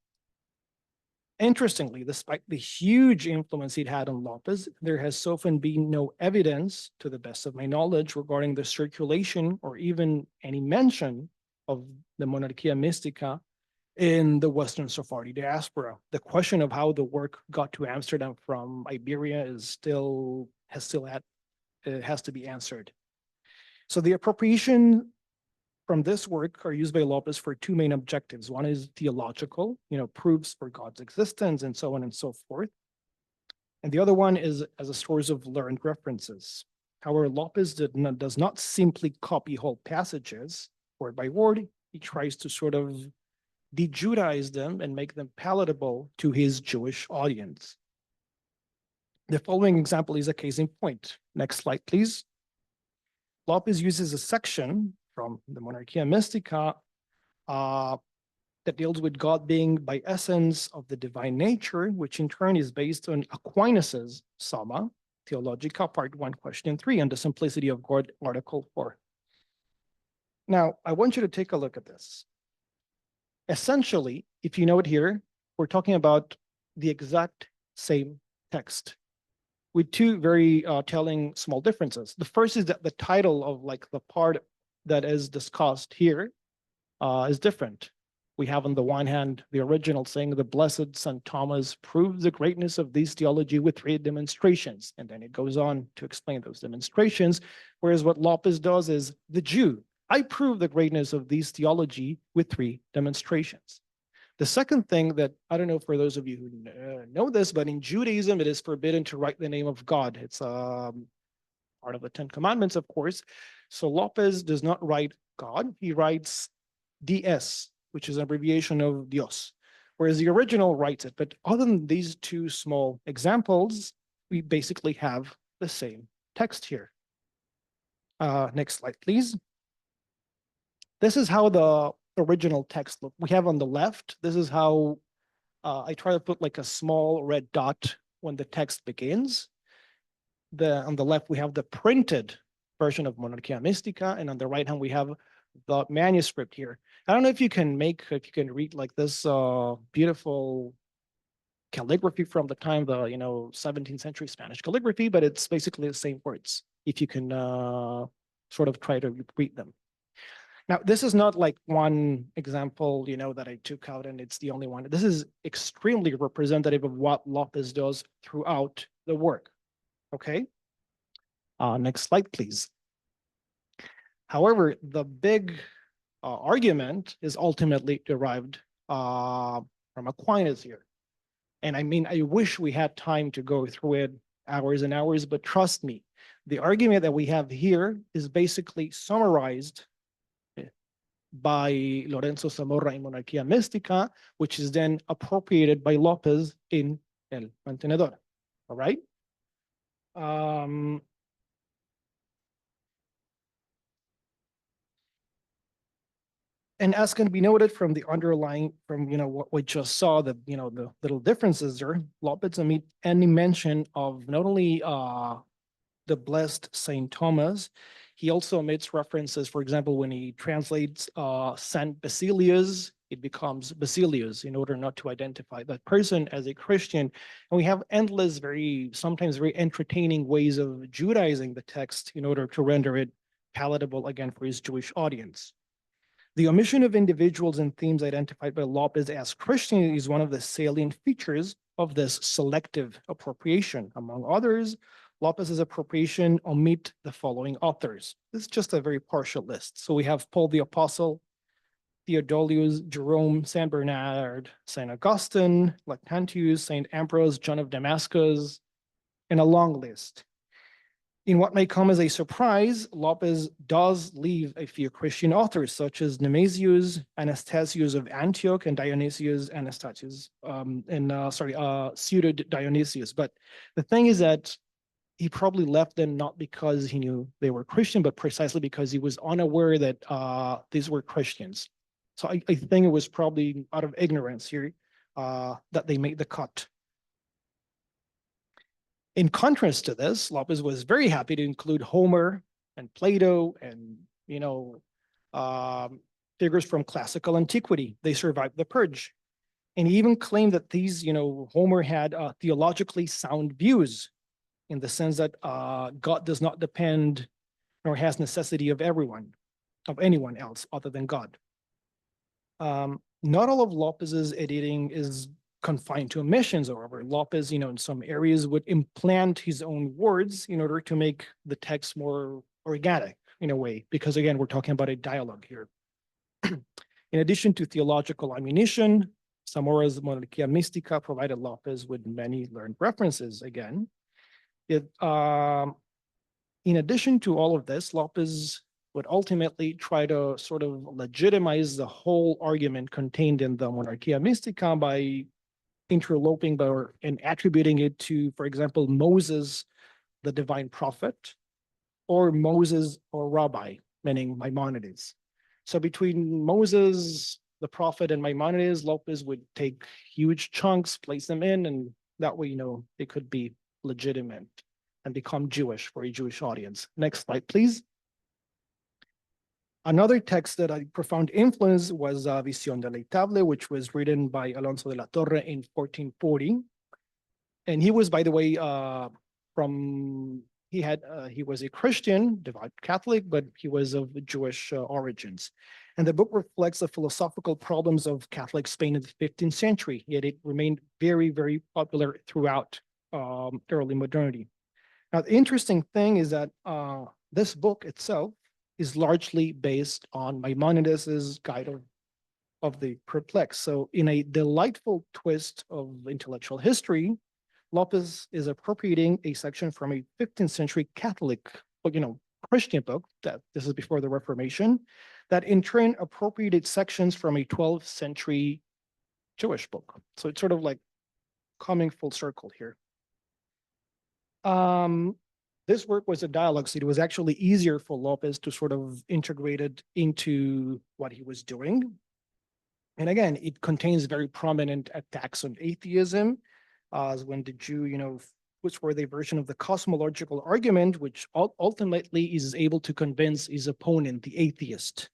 Interestingly, despite the huge influence it had on López, there has so far been no evidence, to the best of my knowledge, regarding the circulation or even any mention of the Monarquía Mística in the Western Sephardi diaspora. The question of how the work got to Amsterdam from Iberia has to be answered. So the appropriation from this work are used by López for two main objectives. One is theological, proofs for God's existence and so on and so forth. And the other one is as a source of learned references. However, López does not simply copy whole passages word by word. He tries to sort of de-Judaize them and make them palatable to his Jewish audience. The following example is a case in point. Next slide, please. López uses a section from the Monarchia Mystica that deals with God being by essence of the divine nature, which in turn is based on Aquinas's Summa Theologica, Part 1, Question 3, and the simplicity of God, Article 4. Now, I want you to take a look at this. Essentially, if you know it here, we're talking about the exact same text with two very telling small differences. The first is that the title of the part that is discussed here is different. We have on the one hand, the original saying, the blessed St. Thomas proves the greatness of this theology with 3 demonstrations. And then it goes on to explain those demonstrations. Whereas what López does is the Jew, I prove the greatness of this theology with 3 demonstrations. The second thing that, I don't know for those of you who know this, but in Judaism, it is forbidden to write the name of God. It's part of the 10 Commandments, of course. So López does not write God, he writes DS, which is an abbreviation of Dios, whereas the original writes it. But other than these 2 small examples, we basically have the same text here. Next slide, please. This is how the original text look. We have on the left, this is how I try to put a small red dot when the text begins. On the left, we have the printed version of Monarchia Mystica, and on the right hand, we have the manuscript here. I don't know if you can read this beautiful calligraphy from the time, the 17th century Spanish calligraphy, but it's basically the same words, if you can sort of try to read them. Now, this is not one example, that I took out and it's the only one. This is extremely representative of what López does throughout the work, okay? Next slide, please. However, the big argument is ultimately derived from Aquinas here. And I mean, I wish we had time to go through it hours and hours, but trust me, the argument that we have here is basically summarized by Lorenzo Zamora in Monarchia Mystica, which is then appropriated by López in El Mantenedor. All right? And as can be noted from the underlying, what we just saw, the little differences there, López omit any mention of not only the blessed Saint Thomas, he also omits references, for example, when he translates Saint Basilius, it becomes Basilius in order not to identify that person as a Christian. And we have endless, sometimes very entertaining ways of Judaizing the text in order to render it palatable again for his Jewish audience. The omission of individuals and themes identified by López as Christian is one of the salient features of this selective appropriation. Among others, López's appropriation omit the following authors. This is just a very partial list. So we have Paul the Apostle, Theodolius, Jerome, Saint Bernard, Saint Augustine, Lactantius, Saint Ambrose, John of Damascus, and a long list. In what may come as a surprise, López does leave a few Christian authors, such as Nemesius, Anastasius of Antioch, and Dionysius Anastasius, Pseudo Dionysius. But the thing is that he probably left them not because he knew they were Christian, but precisely because he was unaware that these were Christians. So I think it was probably out of ignorance here that they made the cut. In contrast to this, López was very happy to include Homer and Plato and, figures from classical antiquity. They survived the purge. And he even claimed that these, Homer had theologically sound views in the sense that God does not depend nor has necessity of anyone else other than God. Not all of López's editing is confined to omissions, however. López, in some areas would implant his own words in order to make the text more organic in a way, because again, we're talking about a dialogue here. In addition to theological ammunition, Zamora's Monarchia Mystica provided López with many learned references again. In addition to all of this, López would ultimately try to sort of legitimize the whole argument contained in the Monarchia Mystica by interloping and attributing it to, for example, Moses, the divine prophet, or Moses or Rabbi, meaning Maimonides. So between Moses, the prophet, and Maimonides, López would take huge chunks, place them in, and that way, they could be legitimate and become Jewish for a Jewish audience. Next slide, please. Another text that had profound influence was Visión Deleitable, which was written by Alonso de la Torre in 1440. And he was, by the way, he was a Christian, devout Catholic, but he was of Jewish origins. And the book reflects the philosophical problems of Catholic Spain in the 15th century, yet it remained very, very popular throughout early modernity. Now, the interesting thing is that this book itself is largely based on Maimonides' Guide of the Perplexed. So in a delightful twist of intellectual history, López is appropriating a section from a 15th century Catholic, Christian book, that this is before the Reformation, that in turn appropriated sections from a 12th century Jewish book. So it's sort of like coming full circle here. This work was a dialogue, so it was actually easier for López to sort of integrate it into what he was doing. And again, it contains very prominent attacks on atheism, as when the Jew, which were the version of the cosmological argument, which ultimately is able to convince his opponent, the atheist,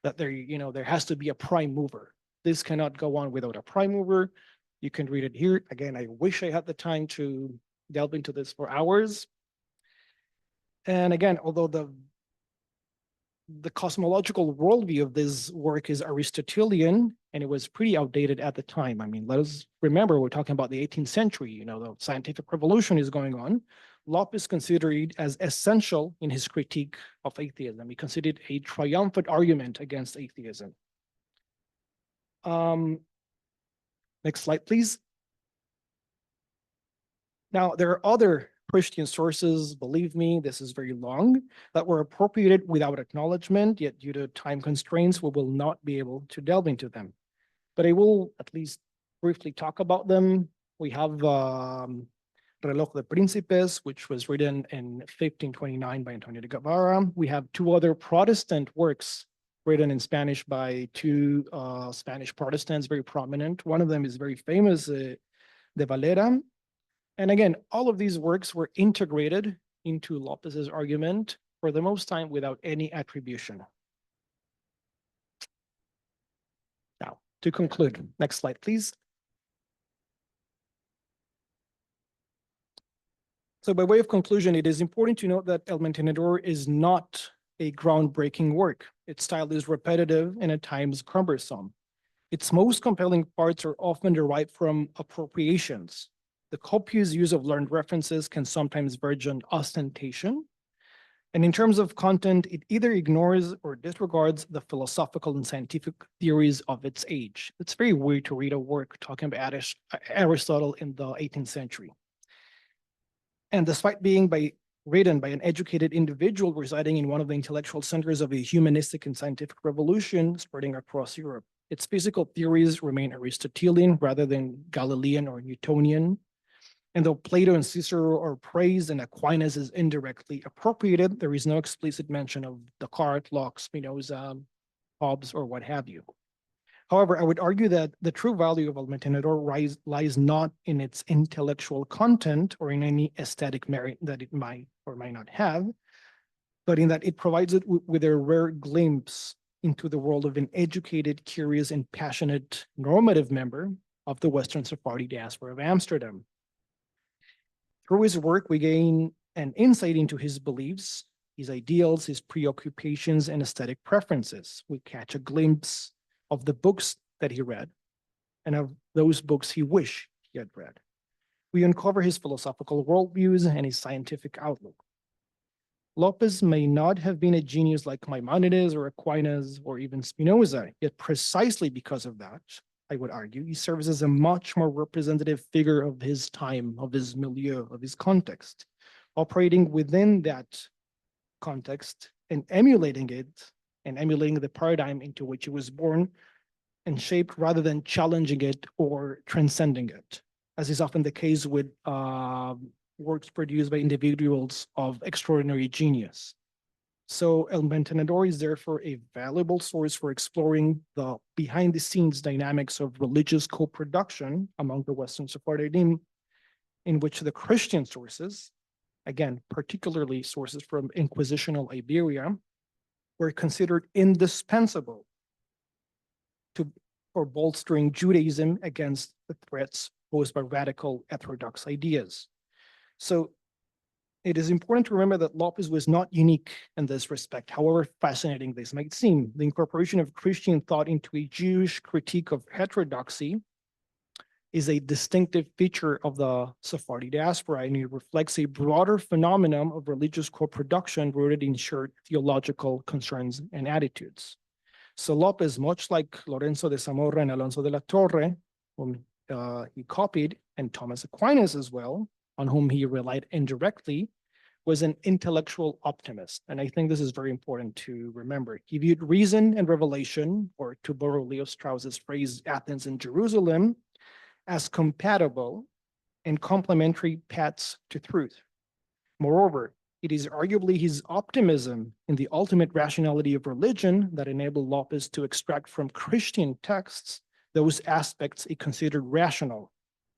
that there has to be a prime mover. This cannot go on without a prime mover. You can read it here. Again, I wish I had the time to delve into this for hours. And again, although the cosmological worldview of this work is Aristotelian, and it was pretty outdated at the time. I mean, let us remember, we're talking about the 18th century, the scientific revolution is going on. López considered it as essential in his critique of atheism. He considered it a triumphant argument against atheism. Next slide, please. Now, there are other Christian sources, believe me, this is very long, that were appropriated without acknowledgement, yet due to time constraints, we will not be able to delve into them. But I will at least briefly talk about them. We have Reloj de Príncipes, which was written in 1529 by Antonio de Guevara. We have two other Protestant works written in Spanish by two Spanish Protestants, very prominent. One of them is very famous, De Valera. And again, all of these works were integrated into López's argument for the most time without any attribution. Now, to conclude, next slide, please. So by way of conclusion, it is important to note that El Mantenedor is not a groundbreaking work. Its style is repetitive and at times cumbersome. Its most compelling parts are often derived from appropriations. The copious use of learned references can sometimes verge on ostentation. And in terms of content, it either ignores or disregards the philosophical and scientific theories of its age. It's very weird to read a work talking about Aristotle in the 18th century. And despite being written by an educated individual residing in one of the intellectual centers of a humanistic and scientific revolution spreading across Europe, its physical theories remain Aristotelian rather than Galilean or Newtonian. And though Plato and Cicero are praised and Aquinas is indirectly appropriated, there is no explicit mention of Descartes, Locke, Spinoza, Hobbes, or what have you. However, I would argue that the true value of El Mantenedor lies not in its intellectual content or in any aesthetic merit that it might or might not have, but in that it provides it with a rare glimpse into the world of an educated, curious, and passionate normative member of the Western Sephardi diaspora of Amsterdam. Through his work, we gain an insight into his beliefs, his ideals, his preoccupations, and aesthetic preferences. We catch a glimpse of the books that he read and of those books he wished he had read. We uncover his philosophical worldviews and his scientific outlook. López may not have been a genius like Maimonides or Aquinas or even Spinoza, yet precisely because of that, I would argue, he serves as a much more representative figure of his time, of his milieu, of his context, operating within that context and emulating it and emulating the paradigm into which he was born and shaped rather than challenging it or transcending it, as is often the case with works produced by individuals of extraordinary genius. So El Mantenedor is therefore a valuable source for exploring the behind-the-scenes dynamics of religious co-production among the Western Sephardim, in which the Christian sources, again, particularly sources from Inquisitional Iberia, were considered indispensable for bolstering Judaism against the threats posed by radical heterodox ideas. So it is important to remember that López was not unique in this respect, however fascinating this might seem. The incorporation of Christian thought into a Jewish critique of heterodoxy is a distinctive feature of the Sephardi diaspora, and it reflects a broader phenomenon of religious co-production rooted in shared theological concerns and attitudes. So López, much like Lorenzo de Zamora and Alonso de la Torre, whom he copied, and Thomas Aquinas as well, on whom he relied indirectly, was an intellectual optimist. And I think this is very important to remember. He viewed reason and revelation, or to borrow Leo Strauss's phrase, Athens and Jerusalem, as compatible and complementary paths to truth. Moreover, it is arguably his optimism in the ultimate rationality of religion that enabled López to extract from Christian texts those aspects he considered rational,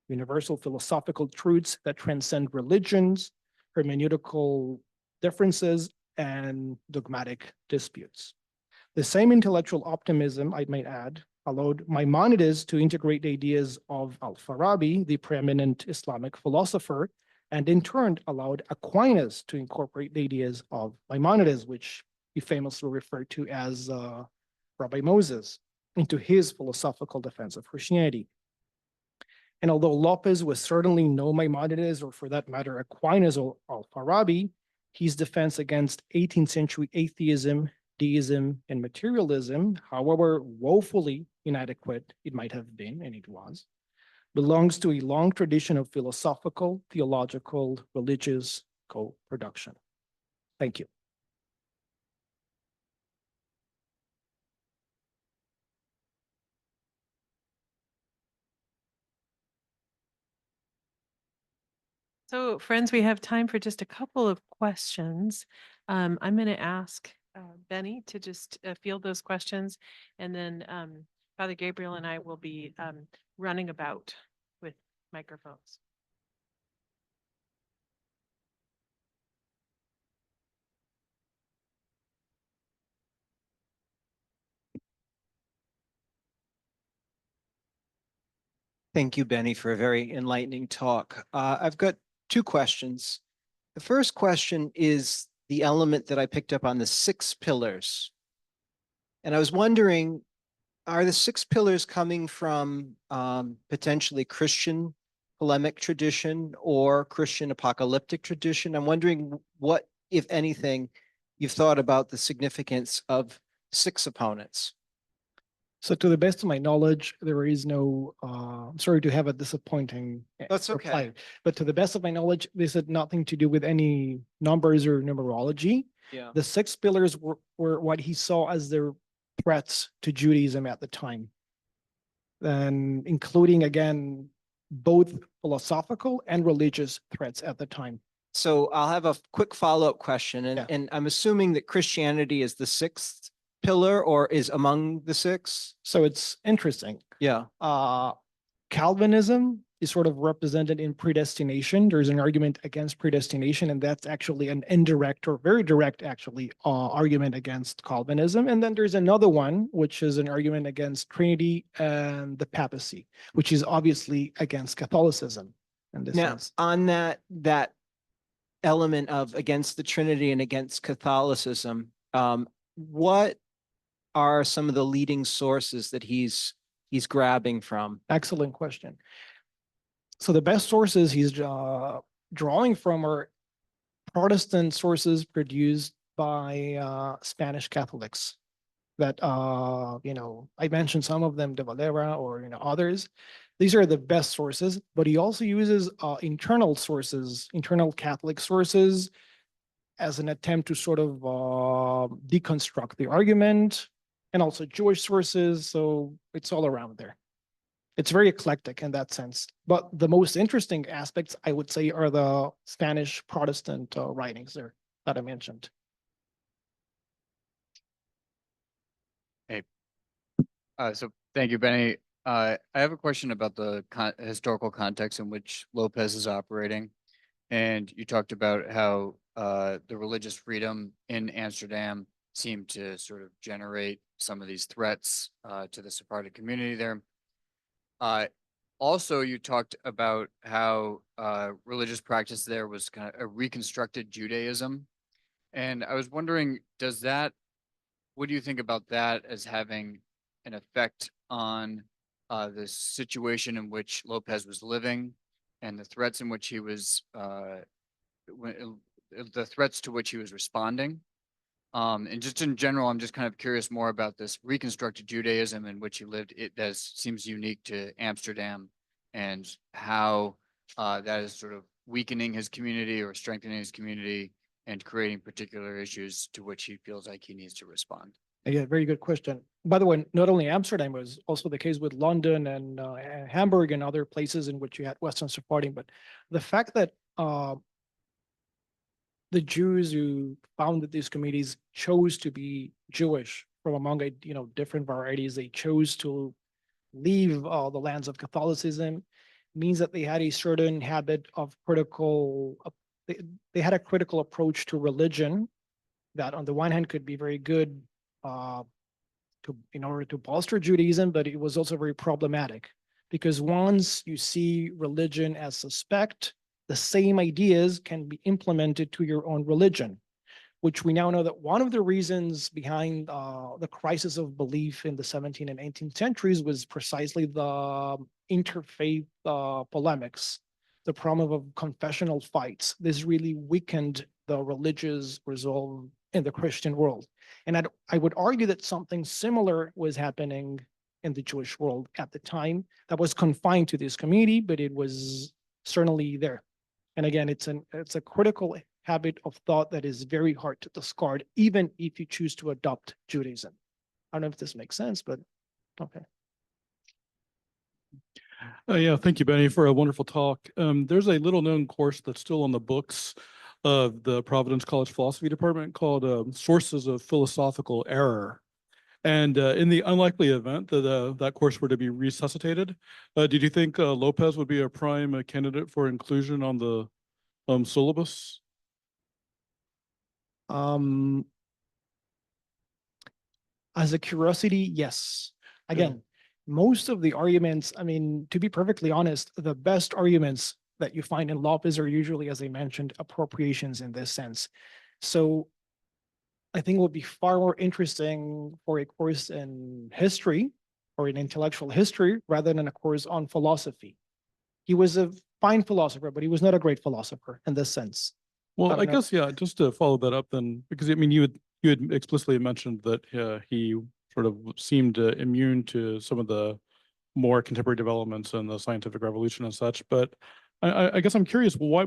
universal philosophical truths that transcend religions, hermeneutical differences, and dogmatic disputes. The same intellectual optimism, I might add, allowed Maimonides to integrate the ideas of Al-Farabi, the preeminent Islamic philosopher, and in turn allowed Aquinas to incorporate the ideas of Maimonides, which he famously referred to as Rabbi Moses, into his philosophical defense of Christianity. And although López was certainly no Maimonides, or for that matter, Aquinas or Al-Farabi, his defense against 18th-century atheism, deism, and materialism, however woefully inadequate it might have been, and it was, belongs to a long tradition of philosophical, theological, religious co-production. Thank you. So friends, we have time for just a couple of questions. I'm going to ask Benny to just field those questions, and then Father Gabriel and I will be running about with microphones. Thank you, Benny, for a very enlightening talk. I've got two questions. The first question is the element that I picked up on the 6 pillars. And I was wondering, are the 6 pillars coming from potentially Christian polemic tradition or Christian apocalyptic tradition? I'm wondering what, if anything, you've thought about the significance of 6 opponents. So to the best of my knowledge, there is no, I'm sorry to have a disappointing That's reply, okay. but to the best of my knowledge, this had nothing to do with any numbers or numerology. Yeah. The 6 pillars were what he saw as their threats to Judaism at the time. And including, again, both philosophical and religious threats at the time. So I'll have a quick follow-up question, and, Yeah. and I'm assuming that Christianity is the 6th pillar or is among the 6. So it's interesting. Yeah. Calvinism is sort of represented in predestination. There's an argument against predestination, and that's actually an indirect or very direct, actually, argument against Calvinism. And then there's another one, which is an argument against Trinity and the papacy, which is obviously against Catholicism in this Now, sense. on that element of against the Trinity and against Catholicism, what are some of the leading sources that he's grabbing from? Excellent question. So the best sources he's drawing from are Protestant sources produced by Spanish Catholics that, I mentioned some of them, de Valera or, others. These are the best sources, but he also uses internal sources, internal Catholic sources, as an attempt to sort of deconstruct the argument, and also Jewish sources. So it's all around there. It's very eclectic in that sense. But the most interesting aspects, I would say, are the Spanish Protestant writings there that I mentioned. So thank you, Benny. I have a question about the historical context in which Lopez is operating. And you talked about how the religious freedom in Amsterdam seemed to sort of generate some of these threats to the Sephardic community there. Also, you talked about how religious practice there was kind of a reconstructed Judaism. And I was wondering, what do you think about that as having an effect on the situation in which Lopez was living and the threats in which he was, the threats to which he was responding? And just in general, I'm just kind of curious more about this reconstructed Judaism in which he lived. That seems unique to Amsterdam, and how that is sort of weakening his community or strengthening his community and creating particular issues to which he feels like he needs to respond. Yeah, very good question. By the way, not only Amsterdam, was also the case with London and Hamburg and other places in which you had Western Sephardi. But the fact that the Jews who founded these communities chose to be Jewish from among different varieties, they chose to leave the lands of Catholicism, means that they had a certain habit of critical. They had a critical approach to religion that, on the one hand, could be very good in order to bolster Judaism, but it was also very problematic, because once you see religion as suspect, the same ideas can be implemented to your own religion, which we now know that one of the reasons behind the crisis of belief in the 17th and 18th centuries was precisely the interfaith polemics, the problem of confessional fights. This really weakened the religious resolve in the Christian world. And I would argue that something similar was happening in the Jewish world at the time, that was confined to this community, but it was certainly there. And again, it's a critical habit of thought that is very hard to discard, even if you choose to adopt Judaism. I don't know if this makes sense, but okay. Yeah, thank you, Benny, for a wonderful talk. There's a little known course that's still on the books of the Providence College Philosophy Department called Sources of Philosophical Error. And in the unlikely event that that course were to be resuscitated, did you think Lopez would be a prime candidate for inclusion on the syllabus? As a curiosity, yes. Again, most of the arguments, I mean, to be perfectly honest, the best arguments that you find in López are usually, as I mentioned, appropriations in this sense. So I think it would be far more interesting for a course in history or in intellectual history rather than a course on philosophy. He was a fine philosopher, but he was not a great philosopher in this sense. Well, I guess, yeah, just to follow that up then, because I mean, you had explicitly mentioned that he sort of seemed immune to some of the more contemporary developments in the scientific revolution and such. But I guess I'm curious, why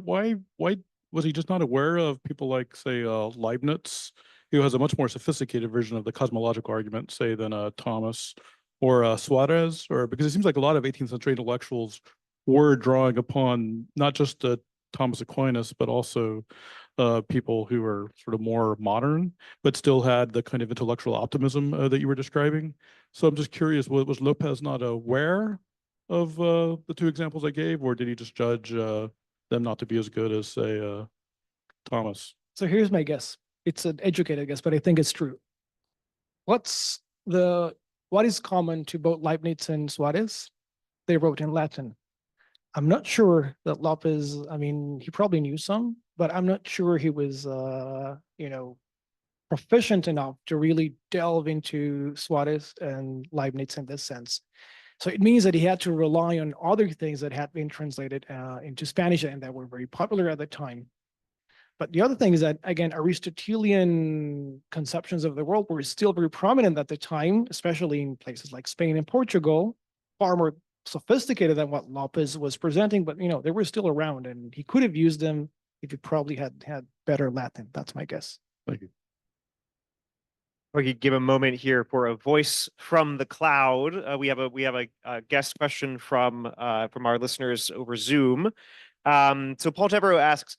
was he just not aware of people like, say, Leibniz, who has a much more sophisticated version of the cosmological argument, say, than Thomas or Suarez? Or because it seems like a lot of 18th century intellectuals were drawing upon not just Thomas Aquinas, but also people who are sort of more modern, but still had the kind of intellectual optimism that you were describing. So I'm just curious, was Lopez not aware of the two examples I gave, or did he just judge them not to be as good as, say, Thomas? So here's my guess. It's an educated guess, but I think it's true. What is common to both Leibniz and Suarez? They wrote in Latin. I'm not sure that López, I mean, he probably knew some, but I'm not sure he was, proficient enough to really delve into Suarez and Leibniz in this sense. So it means that he had to rely on other things that had been translated into Spanish and that were very popular at the time. But the other thing is that, again, Aristotelian conceptions of the world were still very prominent at the time, especially in places like Spain and Portugal, far more sophisticated than what López was presenting, but they were still around, and he could have used them if he probably had better Latin. That's my guess. Thank you. We could give a moment here for a voice from the cloud. We have a guest question from our listeners over Zoom. So Paul Devereaux asks,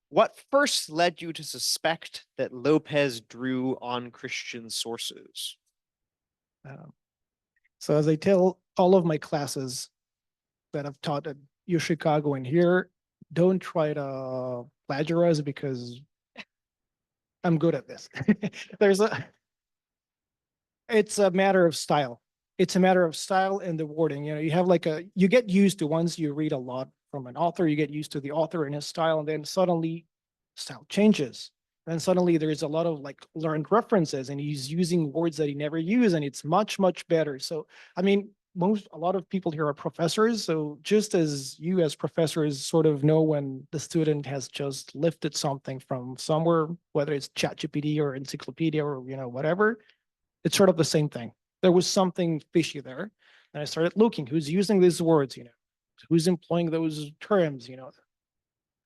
what first led you to suspect that López drew on Christian sources? So as I tell all of my classes that I've taught at U Chicago and here, don't try to plagiarize because I'm good at this. It's a matter of style. It's a matter of style and the wording. You have you get used to, once you read a lot from an author, you get used to the author and his style, and then suddenly style changes. Then suddenly there's a lot of learned references, and he's using words that he never used, and it's much, much better. So, I mean, a lot of people here are professors. So just as you as professors sort of know when the student has just lifted something from somewhere, whether it's ChatGPT or encyclopedia or, whatever, it's sort of the same thing. There was something fishy there. And I started looking, who's using these words, who's employing those terms,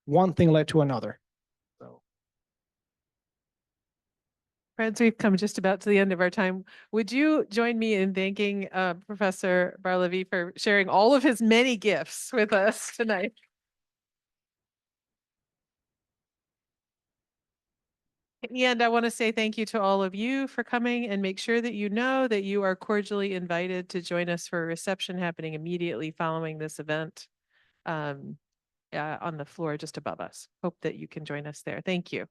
one thing led to another. So. Friends, we've come just about to the end of our time. Would you join me in thanking Professor Bar-Lavi for sharing all of his many gifts with us tonight? And I want to say thank you to all of you for coming, and make sure that you know that you are cordially invited to join us for a reception happening immediately following this event on the floor just above us. Hope that you can join us there. Thank you.